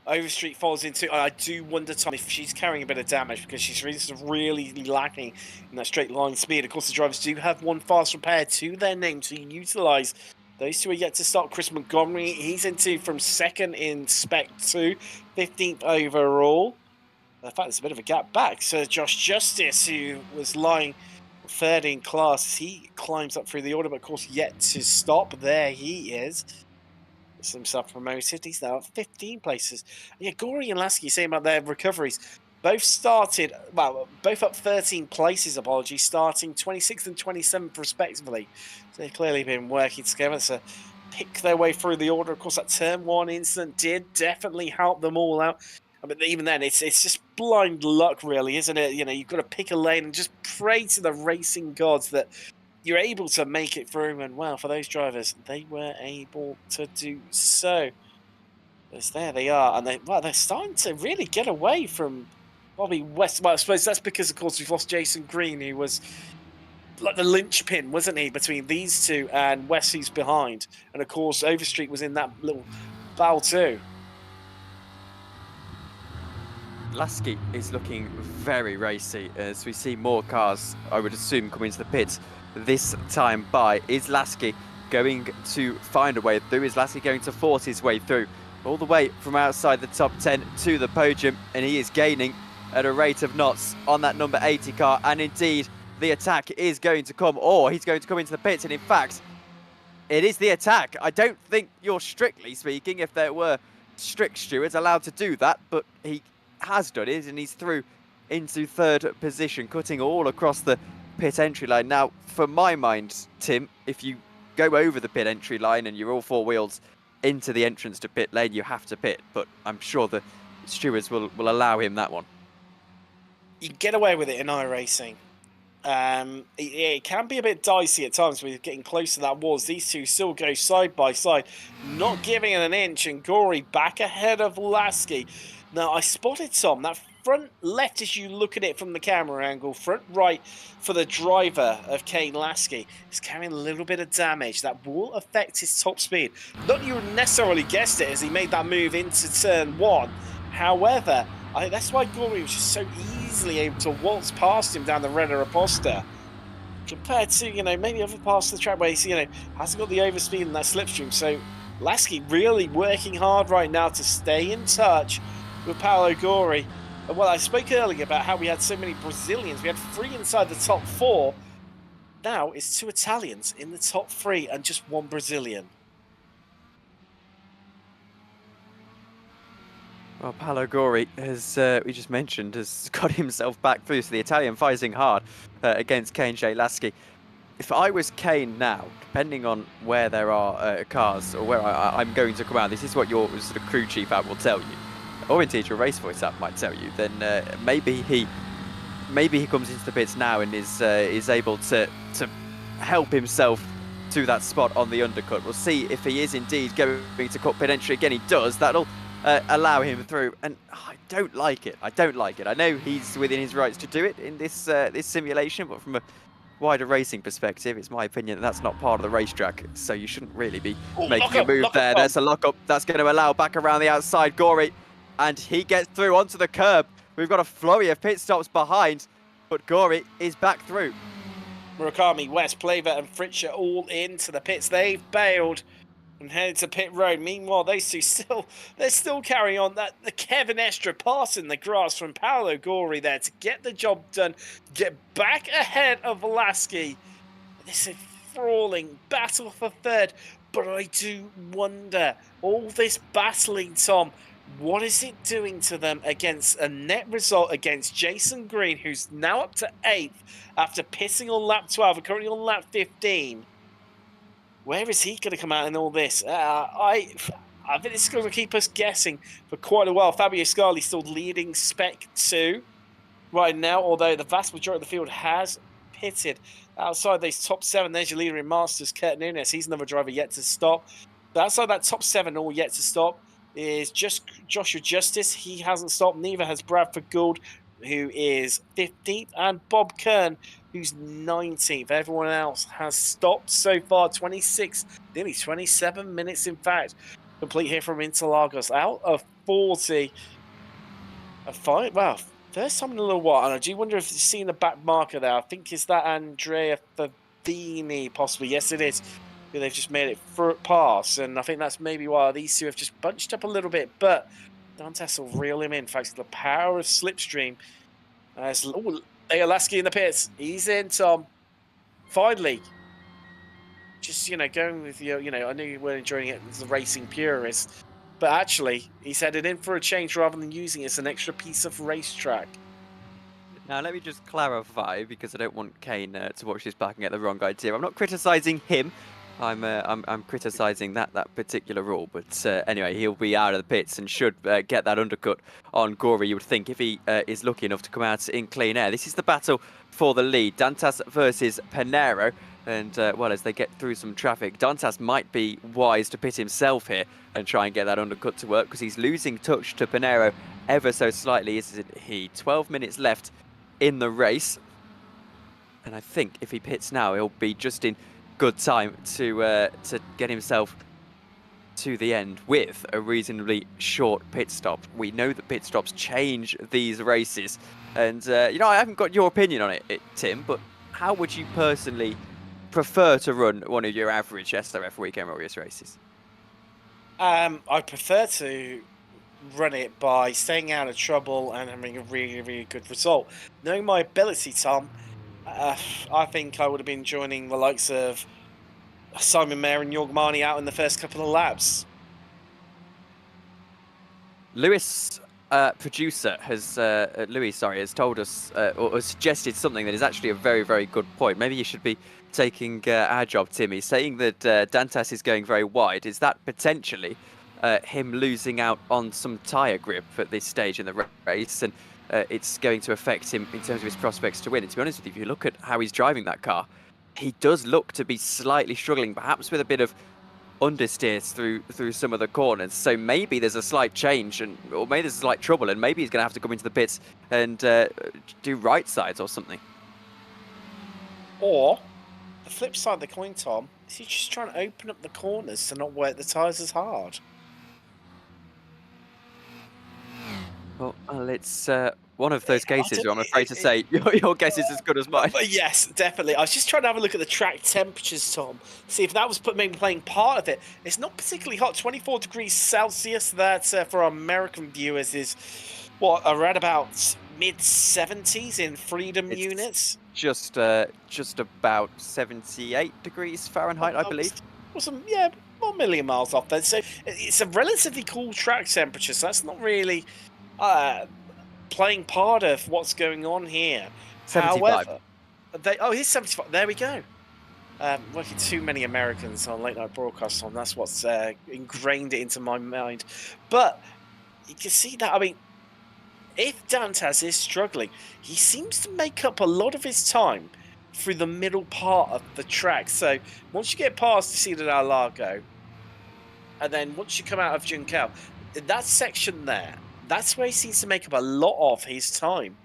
Overstreet falls into, I do wonder, Tom, if she's carrying a bit of damage, because she's really lacking in that straight line speed. Of course, the drivers do have one fast repair to their name to utilise. Those two are yet to start. Chris Montgomery, he's into from second in Spec 2, 15th overall. In fact, there's a bit of a gap back. So Josh Justice, who was lying third in class, he climbs up through the order, but of course yet to stop. There he is. Himself promoted. He's now at 15 places. Yeah, Gory and Lasky, saying about their recoveries, both started, well, both up 13 places, apologies, starting 26th and 27th respectively. So they've clearly been working together to pick their way through the order. Of course, that turn 1 incident did definitely help them all out. I mean, even then, it's just blind luck, really, isn't it? You know, you've got to pick a lane and just pray to the racing gods that you're able to make it through, and well, for those drivers, they were able to do so. Because there they are, and they're starting to really get away from Bobby West. Well, I suppose that's because, of course, we've lost Jason Green, who was like the linchpin, wasn't he, between these two and West, who's behind. And of course, Overstreet was in that little battle too. Lasky is looking very racy as we see more cars, I would assume, coming into the pits this time by. Is Lasky going to find a way through? Is Lasky going to force his way through all the way from outside the top 10 to the podium? And he is gaining at a rate of knots on that number 80 car, and indeed the attack is going to come, or he's going to come into the pits, and in fact it is the attack. I don't think you're, strictly speaking, if there were strict stewards, allowed to do that, but he has done it, and he's through into third position, cutting all across the pit entry line. Now, for my mind, Tim, if you go over the pit entry line and you're all four wheels into the entrance to pit lane, you have to pit, but I'm sure the stewards will allow him that one. You can get away with it in iRacing. It can be a bit dicey at times when you're getting close to that wall. These two still go side by side, not giving it an inch, and Gory back ahead of Lasky. Now, I spotted Tom, that front left, as you look at it from the camera angle, front right for the driver of Kane Lasky is carrying a little bit of damage that will affect his top speed. Not that you necessarily guessed it as he made that move into turn 1. However, I think that's why Gory was just so easily able to waltz past him down the Red Aposta, compared to, you know, maybe other parts of the track where he's, you know, hasn't got the overspeed in that slipstream. So Lasky really working hard right now to stay in touch with Paolo Gory. Well, I spoke earlier about how we had so many Brazilians. We had 3 inside the top 4. Now it's 2 Italians in the top 3 and just 1 Brazilian. Well, Paolo Gory, as we just mentioned, has got himself back through. So the Italian fighting hard against Kane Lasky. If I was Kane now, depending on where there are cars or where I'm going to come out, this is what your sort of crew chief app will tell you, or indeed your race voice app might tell you, then maybe he comes into the pits now and is able to help himself to that spot on the undercut. We'll see if he is indeed going to cut pit entry again. He does. That'll allow him through, and I don't like it. I know he's within his rights to do it in this this simulation, but from a wider racing perspective, it's my opinion that that's not part of the racetrack, so you shouldn't really be making a move there. There's a lock-up that's going to allow back around the outside Gory, and he gets through onto the curb. We've got a flurry of pit stops behind, but Gory is back through. Murakami, West, Plaver and Fritcher all into the pits. They've bailed and headed to pit road. Meanwhile, those two they're still carrying on. That the Kevin Estra passing the grass from Paolo Gory there to get the job done, get back ahead of Lasky. This is a thrilling battle for third, but I do wonder, all this battling, Tom, What is it doing to them against a net result against Jason Green, who's now up to 8th after pissing on lap 12 and currently on lap 15? Where is he going to come out in all this? I think it's going to keep us guessing for quite a while. Fabio Scarli still leading Spec 2 right now, although the vast majority of the field has pitted. Outside these top 7, there's your leader in Masters, Kurt Nunes. He's another driver yet to stop. But outside that top 7, all yet to stop, is just Joshua Justice. He hasn't stopped. Neither has Bradford Gould, who is 15th, and Bob Kern, who's 19th. Everyone else has stopped so far. 26, nearly 27 minutes, in fact, complete here from Interlagos. Out of 40. A fight. Wow. First time in a little while, and I do wonder if you've seen the back marker there. I think is that Andrea Favini, possibly. Yes, it is. They've just made it pass, and I think that's maybe why these two have just bunched up a little bit, but Dantas will reel him in. Thanks to the power of Slipstream. Lasky in the pits. He's in, Tom. Finally. Just, going with your, I knew you weren't enjoying it as a racing purist, but actually, he's headed in for a change rather than using it as an extra piece of racetrack. Now, let me just clarify, because I don't want Kane to watch this back and get the wrong idea. I'm not criticising him. I'm criticising that particular rule, but anyway, he'll be out of the pits and should get that undercut on Gory, you would think, if he is lucky enough to come out in clean air. This is the battle for the lead. Dantas versus Panero, and well, as they get through some traffic, Dantas might be wise to pit himself here and try and get that undercut to work, because he's losing touch to Panero ever so slightly, isn't he? 12 minutes left in the race, and I think if he pits now, he'll be just in good time to get himself to the end with a reasonably short pit stop. We know that pit stops change these races, and I haven't got your opinion on it, Tim, but how would you personally prefer to run one of your average SRF Weekend Warriors races? I prefer to run it by staying out of trouble and having a really, really good result. Knowing my ability, Tom, I think I would have been joining the likes of Simon Mayer and Jorg Marni out in the first couple of laps. Lewis, producer, has told us or suggested something that is actually a very, very good point. Maybe you should be taking our job, Timmy, saying that Dantas is going very wide. Is that potentially him losing out on some tyre grip at this stage in the race, and it's going to affect him in terms of his prospects to win? And to be honest with you, if you look at how he's driving that car, he does look to be slightly struggling, perhaps with a bit of understeers through some of the corners. So maybe there's a slight change, or maybe there's a slight trouble, and maybe he's going to have to come into the pits and do right sides or something. Or the flip side of the coin, Tom, is he just trying to open up the corners to not work the tyres as hard? Well, it's one of those cases where I'm afraid to say your guess is as good as mine. Yes, definitely. I was just trying to have a look at the track temperatures, Tom. See if that was maybe playing part of it. It's not particularly hot. 24 degrees Celsius. That for our American viewers is around about mid-70s in freedom units. Just about 78 degrees Fahrenheit, I believe. Awesome. Yeah, 1 million miles off there. So it's a relatively cool track temperature. So that's not really playing part of what's going on here. 75. However, he's 75. There we go. Working too many Americans on late night broadcasts on. That's what's ingrained it into my mind. But you can see that. I mean, if Dantas is struggling, he seems to make up a lot of his time through the middle part of the track. So once you get past the Ciudad del Lago, and then once you come out of Juncal, that section there, that's where he seems to make up a lot of his time.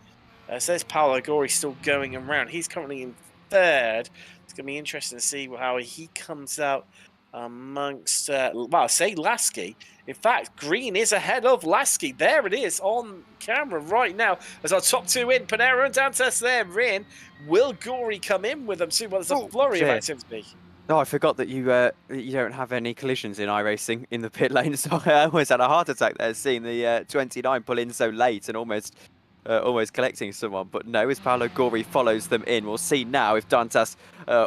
So there's Paolo Gori still going around. He's currently in third. It's going to be interesting to see how he comes out amongst, say Lasky. In fact, Green is ahead of Lasky. There it is on camera right now. As our top two in, Panero and Dantas there in. Will Gori come in with them too? Well, there's a flurry of activity. No, I forgot that you don't have any collisions in iRacing in the pit lane, so I almost had a heart attack there seeing the 29 pull in so late and almost collecting someone. But no, as Paolo Gori follows them in. We'll see now if Dantas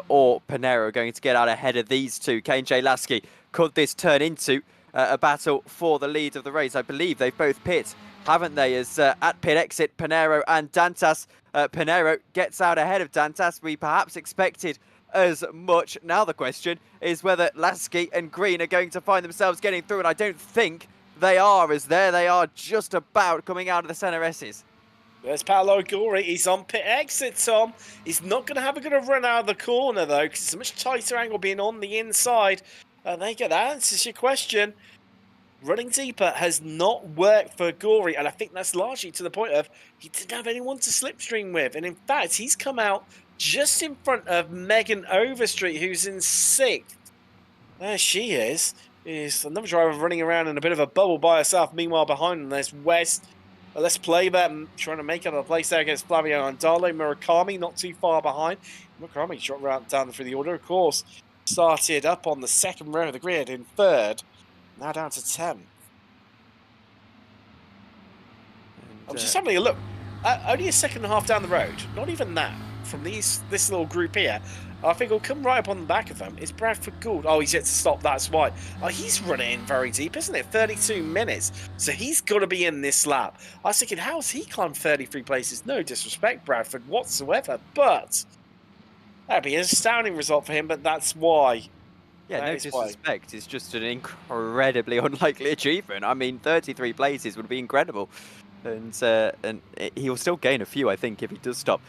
or Panero are going to get out ahead of these two. Kane J. Lasky, could this turn into a battle for the lead of the race. I believe they've both pit, haven't they? As at pit exit, Pinero and Dantas. Pinero gets out ahead of Dantas. We perhaps expected as much. Now the question is whether Lasky and Green are going to find themselves getting through, and I don't think they are, as there they are just about coming out of the center S's. There's Paolo Gori. He's on pit exit, Tom. He's not going to have a good run out of the corner, though, because it's a much tighter angle being on the inside. There you go. That answers your question. Running deeper has not worked for Gori, and I think that's largely to the point of he didn't have anyone to slipstream with. And in fact, he's come out just in front of Megan Overstreet, who's in 6th. There she is. Is another driver running around in a bit of a bubble by herself. Meanwhile, behind them, there's West. Let's play that, trying to make up a place there against Flavio Andale. Murakami not too far behind. Murakami dropped down through the order, of course. Started up on the second row of the grid in 3rd. Now down to 10th. I'm just having a look. Only a second and a half down the road. Not even that. From this little group here. I think will come right up on the back of them. It's Bradford Gould. Oh, he's yet to stop. That's why. Oh, he's running in very deep, isn't it? 32 minutes. So he's got to be in this lap. I was thinking, how's he climbed 33 places? No disrespect, Bradford, whatsoever. But that'd be an astounding result for him. But that's why. Yeah, no disrespect. It's just an incredibly unlikely achievement. I mean, 33 places would be incredible. And he will still gain a few, I think, if he does stop.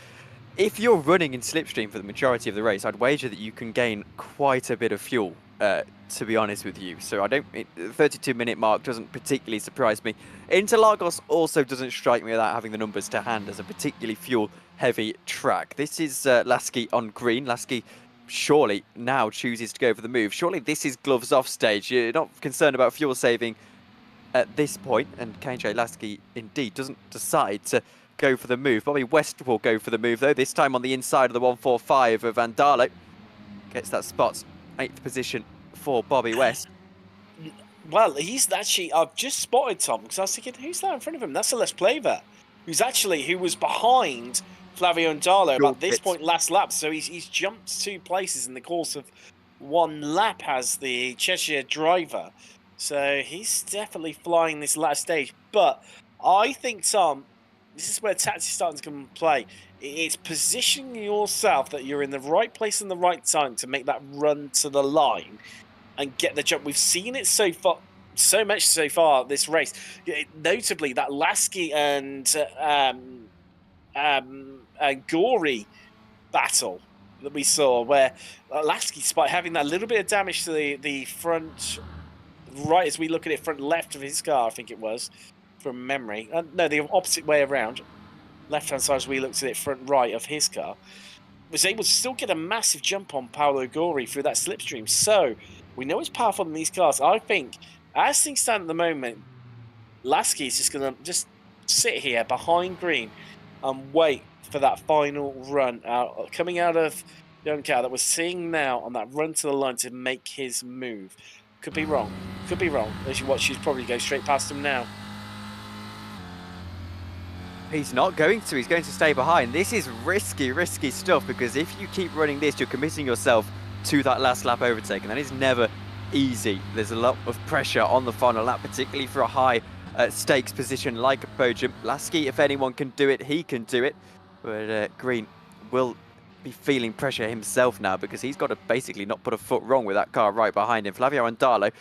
If you're running in slipstream for the majority of the race, I'd wager that you can gain quite a bit of fuel, to be honest with you. So the 32-minute mark doesn't particularly surprise me. Interlagos also doesn't strike me without having the numbers to hand as a particularly fuel-heavy track. This is Lasky on green. Lasky surely now chooses to go for the move. Surely this is gloves off stage. You're not concerned about fuel saving at this point, and KJ Lasky indeed doesn't decide to go for the move. Bobby West will go for the move, though, this time on the inside of the 145 of Andalo. Gets that spot, 8th position for Bobby West. Well, he's actually, I've just spotted Tom, because I was thinking, who's that in front of him? That's a Les Plaver, who was behind Flavio Andalo about this point last lap. So he's jumped 2 places in the course of 1 lap as the Cheshire driver. So he's definitely flying this last stage. But I think, Tom, this is where tactics starting to come into play. It's positioning yourself that you're in the right place and the right time to make that run to the line and get the jump. We've seen it so much so far this race. Notably, that Lasky and Gori battle that we saw, where Lasky, despite having that little bit of damage to the front right as we look at it, front left of his car, I think it was, from memory. No, the opposite way around. Left-hand side as we looked at it, front right of his car. Was able to still get a massive jump on Paolo Gori through that slipstream. So, we know it's powerful in these cars. I think, as things stand at the moment, Lasky is just going to just sit here behind green and wait for that final run out, coming out of the own car that we're seeing now on that run to the line to make his move. Could be wrong. Could be wrong. As you watch, he's probably go straight past him now. He's not going to. He's going to stay behind. This is risky stuff, because if you keep running this, you're committing yourself to that last lap overtake, and that is never easy. There's a lot of pressure on the final lap, particularly for a high stakes position like a podium. Lasky, if anyone can do it, he can do it. But Green will be feeling pressure himself now, because he's got to basically not put a foot wrong with that car right behind him. Flavio Andalo,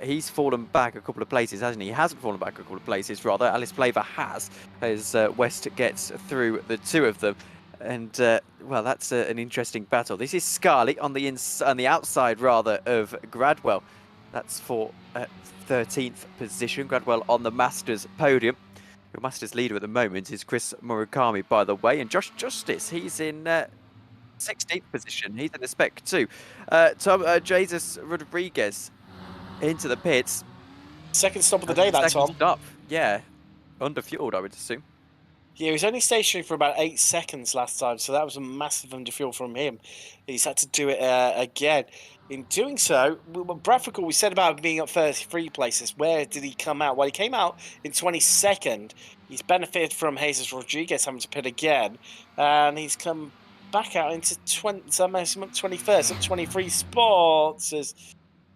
he's fallen back a couple of places, hasn't he? He hasn't fallen back a couple of places, rather. Alice Plaver has, as West gets through the 2 of them. And, well, that's an interesting battle. This is Scarlett on the outside, rather, of Gradwell. That's for 13th position. Gradwell on the Masters podium. Your Masters leader at the moment is Chris Murakami, by the way. And Josh Justice, he's in 16th position. He's in the Spec 2. Jesus Rodriguez into the pits. Second stop of the day, that, Tom. Stop. Yeah. Underfueled, I would assume. Yeah, he was only stationary for about 8 seconds last time, so that was a massive underfuel from him. He's had to do it again. In doing so, Bradford, we said about being up 33 places. Where did he come out? Well, he came out in 22nd. He's benefited from Jesus Rodriguez having to pit again, and he's come back out into 21st, up 23 spots as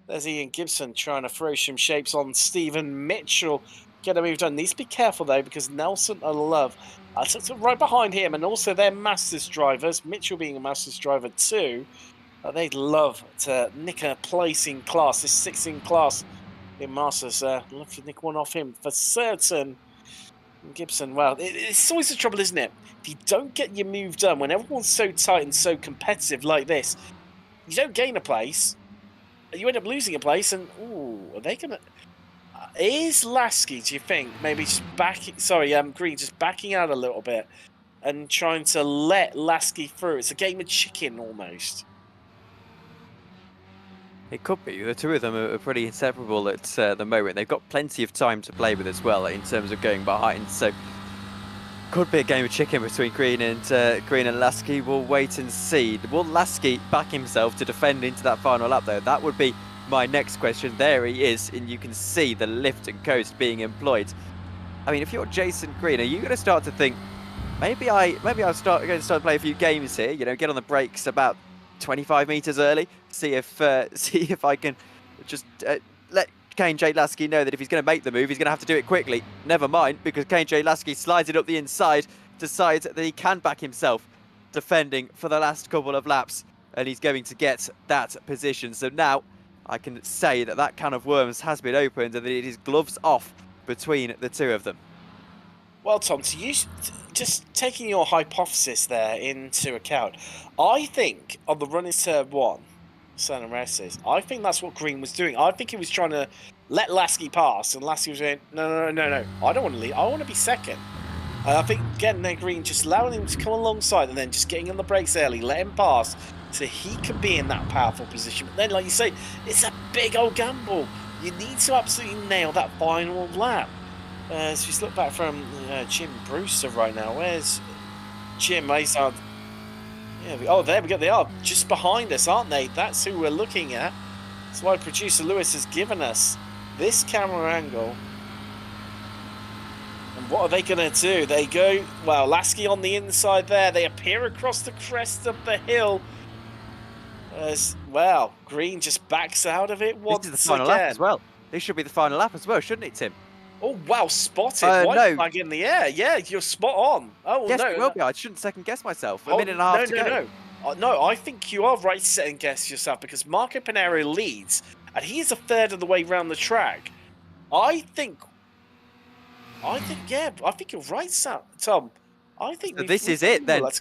There's Ian Gibson trying to throw some shapes on Stephen Mitchell. Get a move done. Needs to be careful though, because Nelson and Love are right behind him, and also they're Masters drivers. Mitchell being a Masters driver too. They'd love to nick a place in class, this 6th in class in Masters. Love to nick one off him for certain. Gibson, well, it's always the trouble, isn't it? If you don't get your move done, when everyone's so tight and so competitive like this, you don't gain a place. You end up losing a place, and ooh, are they gonna? Is Lasky? Do you think maybe just Green just backing out a little bit and trying to let Lasky through? It's a game of chicken almost. It could be. The two of them are pretty inseparable at the moment. They've got plenty of time to play with as well in terms of going behind. So could be a game of chicken between Green and Lasky. We'll wait and see. Will Lasky back himself to defend into that final lap though? That would be my next question. There he is, and you can see the lift and coast being employed. I mean, if you're Jason Green, are you going to start to think maybe I'll going to start to play a few games here? You know, get on the brakes about 25 meters early. See if I can just let Kane J. Lasky know that if he's going to make the move, he's going to have to do it quickly. Never mind, because Kane J. Lasky slides it up the inside, decides that he can back himself, defending for the last couple of laps, and he's going to get that position. So now I can say that that can of worms has been opened and that it is gloves off between the two of them. Well, Tom, to use just taking your hypothesis there into account, I think on the run into turn 1, San Andreas, I think that's what Green was doing. I think he was trying to let Lasky pass, and Lasky was saying, no, I don't want to lead. I want to be second. And I think getting there, Green, just allowing him to come alongside and then just getting on the brakes early, let him pass, so he can be in that powerful position. But then, like you say, it's a big old gamble. You need to absolutely nail that final lap. As we look back from Jim Brewster right now, where's Jim? Oh, there we go. They are just behind us, aren't they? That's who we're looking at. That's why producer Lewis has given us this camera angle. And what are they going to do? They go, well, Lasky on the inside there. They appear across the crest of the hill. As well, Green just backs out of it once again. This is the final lap as well. This should be the final lap as well, shouldn't it, Tim? Oh, wow, spotted. White no. flag in the air. Yeah, you're spot on. Oh, yes, no. it will be. I shouldn't second guess myself. A minute and a half to go. No, I think you are right to second guess yourself, because Marco Pinero leads, and he is a third of the way around the track. I think you're right, Tom. I think this is it then. As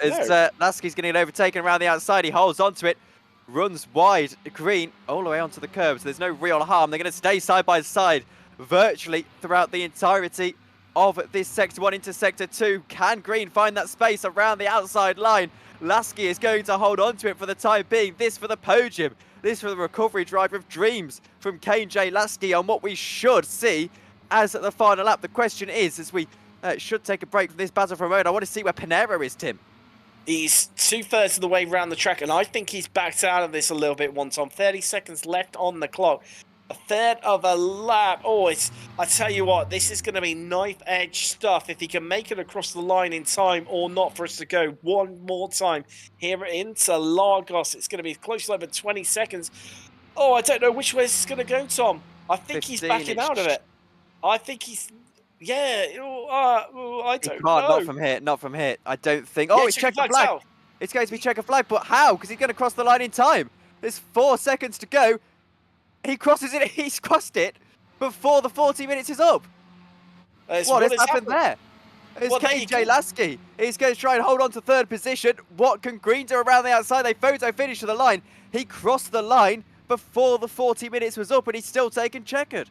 Lasky's going to get overtaken around the outside, he holds onto it, runs wide, Green, all the way onto the curb, so there's no real harm. They're going to stay side by side virtually throughout the entirety of this Sector 1 into Sector 2. Can Green find that space around the outside line? Lasky is going to hold on to it for the time being. This for the podium. This for the recovery drive of dreams from Kane J. Lasky on what we should see as the final lap. The question is, as we should take a break from this battle for a moment, I want to see where Pinero is, Tim. He's 2/3 of the way around the track, and I think he's backed out of this a little bit one time. 30 seconds left on the clock. A third of a lap. Oh, I tell you what, this is going to be knife-edge stuff if he can make it across the line in time or not for us to go one more time here into Lagos. It's going to be close to over 20 seconds. Oh, I don't know which way this is going to go, Tom. I think he's backing out of it. I think he's... Yeah, I don't know. Not from here. I don't think... Oh, it's checkered flag. Out. It's going to be checkered flag, but how? Because he's going to cross the line in time. There's 4 seconds to go. He crosses it. He's crossed it before the 40 minutes is up. What has happened there? It's Kane J. Lasky. He's going to try and hold on to third position. What can Green do around the outside? They photo finish to the line. He crossed the line before the 40 minutes was up, and he's still taken checkered.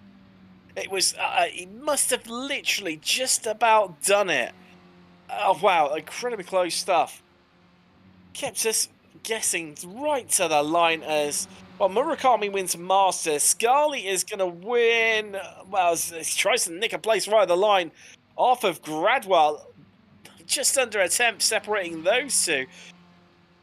It was... he must have literally just about done it. Oh, wow. Incredibly close stuff. Kept us guessing right to the line as... Well, Murakami wins Masters. Scarlett is going to win. Well, he tries to nick a place right at the line off of Gradwell. Just under a tenth separating those two.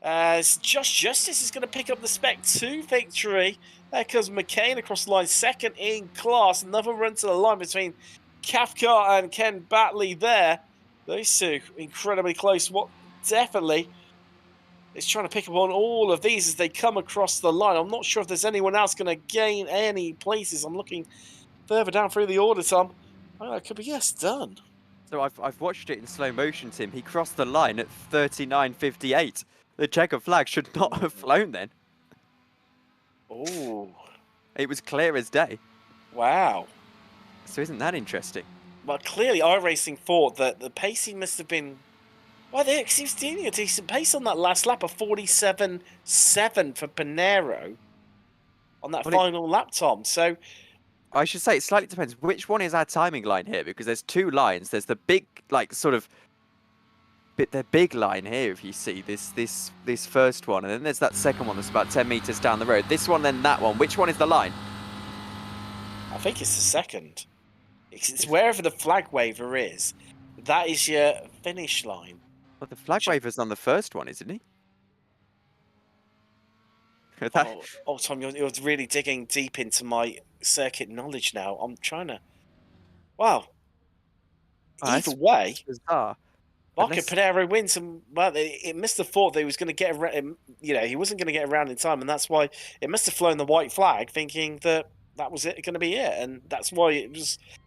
As Josh Justice is going to pick up the Spec 2 victory. There comes McCain across the line, second in class. Another run to the line between Cathcart and Ken Batley there. Those two incredibly close. What definitely is trying to pick up on all of these as they come across the line. I'm not sure if there's anyone else going to gain any places. I'm looking further down through the order, Tom. Oh, it could be, yes, done. So I've watched it in slow motion, Tim. He crossed the line at 39.58. The checker flag should not have flown then. Oh, It was clear as day. wow. So isn't that interesting? Well, clearly iRacing thought that the pacing must have been... Well, he was doing a decent pace on that last lap of 47.7 for Pinero on that final lap, Tom. So I should say it slightly depends. Which one is our timing line here? Because there's two lines. There's the big, like, sort of the big line here, if you see this first one, and then there's that second one that's about 10 meters down the road. This one, then that one. Which one is the line? I think it's the second. It's wherever the flag waver is. That is your finish line. Well, the flag waver's on the first one, isn't he? Tom, you're really digging deep into my circuit knowledge now. I'm trying to... Wow. Either way, bizarre. Marco Pinero wins, and well, it must have thought that he was going to get around. You know, he wasn't going to get around in time, and that's why it must have flown the white flag, thinking that was it, going to be it, and that's why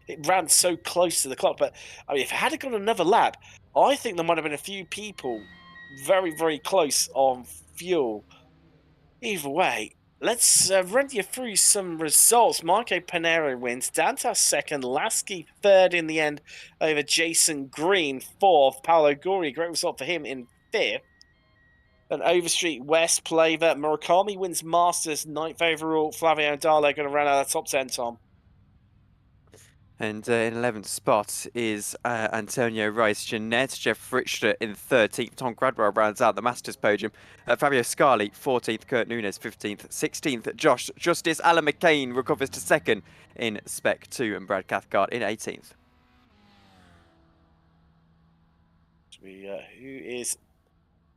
it ran so close to the clock. But I mean, if it had gone another lap, I think there might have been a few people very, very close on fuel. Either way, let's run you through some results. Marco Pinero wins. Dantas second. Lasky third in the end over Jason Green. Fourth. Paolo Gori, great result for him in fifth. And Overstreet West Plaver. Murakami wins Masters. Ninth overall. Flavio Darlo going to run out of the top 10, Tom. And in 11th spot is Antonio Rice, Jeanette, Jeff Richter in 13th. Tom Gradwell rounds out the Masters podium. Fabio Scali, 14th. Kurt Nunes, 15th. 16th, Josh Justice. Alan McCain recovers to second in Spec 2. And Brad Cathcart in 18th. Who is...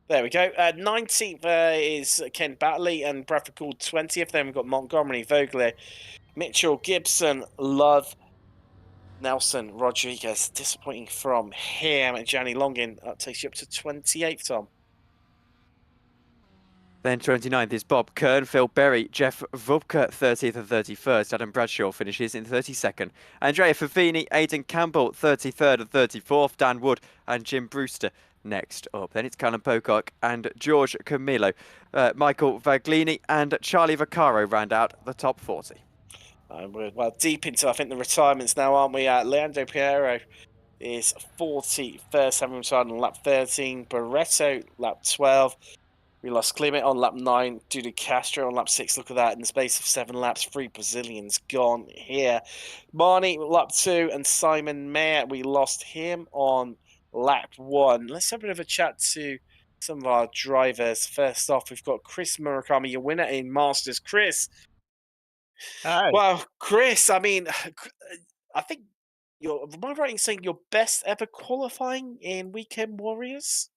There we go. 19th is Ken Batley and Bradford Gould 20th. Then we've got Montgomery, Vogler, Mitchell, Gibson, Love, Nelson, Rodriguez. Disappointing from him. And Gianni Longin takes you up to 28th, Tom. Then 29th is Bob Kern, Phil Berry, Jeff Vubka, 30th and 31st. Adam Bradshaw finishes in 32nd. Andrea Favini, Aidan Campbell, 33rd and 34th. Dan Wood and Jim Brewster next up. Then it's Callum Pocock and George Camillo. Michael Vaglini and Charlie Vaccaro round out the top 40. We're well deep into, I think, the retirements now, aren't we? Leandro Piero is 41st, having retired on lap 13. Barreto, lap 12. We lost Clement on lap 9. Dudu Castro on lap 6. Look at that. In the space of 7 laps, 3 Brazilians gone here. Marnie, lap 2. And Simon Mayer, we lost him on lap 1. Let's have a bit of a chat to some of our drivers. First off, we've got Chris Murakami, your winner in Masters. Chris. Hi. Well, Chris, I mean, I think am I right in saying your best ever qualifying in Weekend Warriors?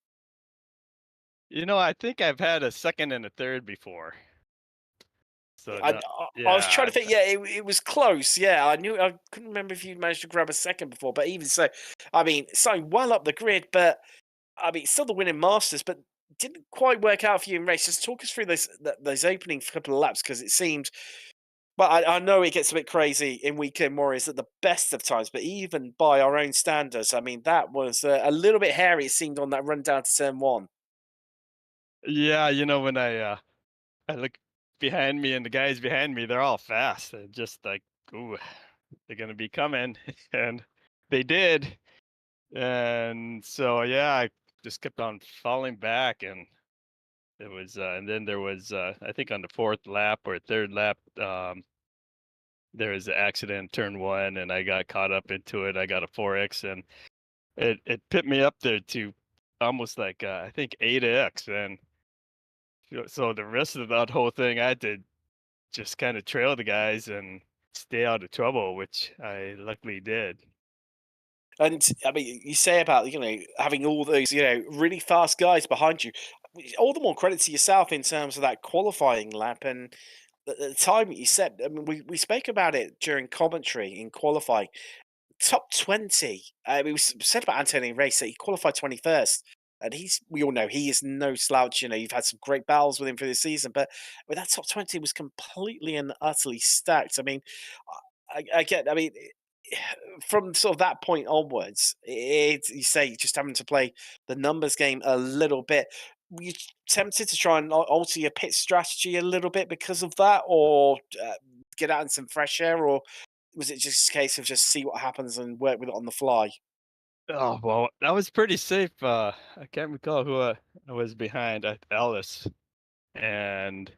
You know, I think I've had a second and a third before. So I was trying to think. Yeah, it was close. Yeah, I couldn't remember if you managed to grab a second before, but even so, I mean, something well up the grid. But I mean, still the winning Masters, but didn't quite work out for you in race. Just talk us through those opening couple of laps, because it seemed. Well, I know it gets a bit crazy in Weekend Warriors at the best of times, but even by our own standards, I mean, that was a little bit hairy, it seemed, on that run down to turn 1. Yeah, you know, when I look behind me and the guys behind me, they're all fast. They're just like, ooh, they're gonna be coming, and they did. And so yeah, I just kept on falling back, and it was, and then there was, I think on the 4th lap or 3rd lap, there was an accident in turn 1, and I got caught up into it. I got a 4X, and it put me up there to almost like I think 8X, and so the rest of that whole thing, I had to just kind of trail the guys and stay out of trouble, which I luckily did. And I mean, you say about, having all those, really fast guys behind you. All the more credit to yourself in terms of that qualifying lap and the time that you set. I mean, we spoke about it during commentary in qualifying. Top 20. We said about Antonio Race that he qualified 21st. And we all know he is no slouch. You know, you've had some great battles with him for this season, but with that top 20 was completely and utterly stacked. I mean, I mean, from sort of that point onwards, you say just having to play the numbers game a little bit. Were you tempted to try and alter your pit strategy a little bit because of that, or get out in some fresh air, or was it just a case of just see what happens and work with it on the fly? Oh, well, that was pretty safe. I can't recall who I was behind at Ellis, and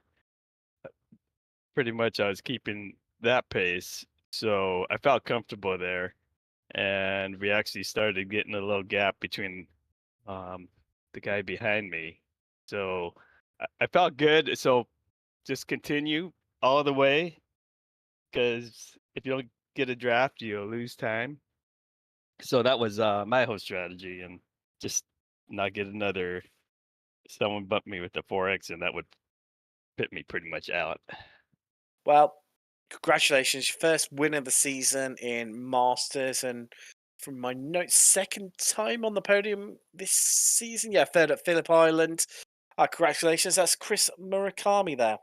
pretty much I was keeping that pace. So I felt comfortable there. And we actually started getting a little gap between um, the guy behind me. So I felt good. So just continue all the way, because if you don't get a draft, you'll lose time. So that was my whole strategy, and just not get another someone bump me with the 4X, and that would put me pretty much out. Well, congratulations, your first win of the season in Masters, and from my notes, second time on the podium this season. Yeah, third at Phillip Island. Congratulations, that's Chris Murakami there.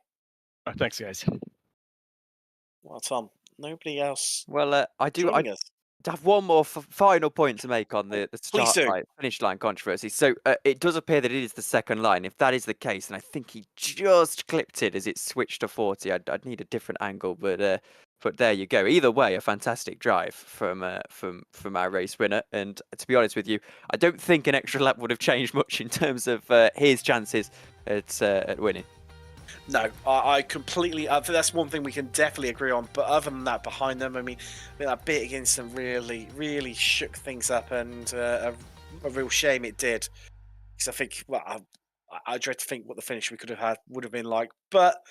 Thanks, guys. Well, Tom, nobody else Well, I joining us. have one more final point to make on the Please start do. line, finish line controversy. So it does appear that it is the second line. If that is the case, and I think he just clipped it as it switched to 40, I'd need a different angle, but there you go. Either way, a fantastic drive from our race winner. And to be honest with you, I don't think an extra lap would have changed much in terms of his chances at winning. No, I completely. That's one thing we can definitely agree on. But other than that, behind them, I mean, that bit against them really, really shook things up, and a real shame it did. Because I think, well, I dread to think what the finish we could have had would have been like. But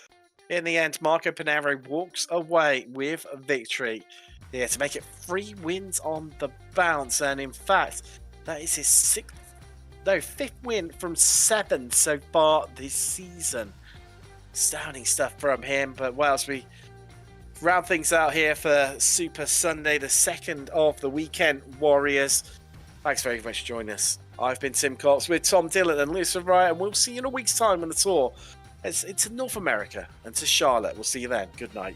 in the end, Marco Pinero walks away with a victory. Yeah, to make it 3 wins on the bounce, and in fact, that is his fifth win from 7 so far this season. Astounding stuff from him. But whilst we round things out here for Super Sunday, the second of the Weekend Warriors, thanks very much for joining us. I've been Tim Cox with Tom Dillon and Lewis Wright, and we'll see you in a week's time on the tour. It's to North America and to Charlotte. We'll see you then. Good night.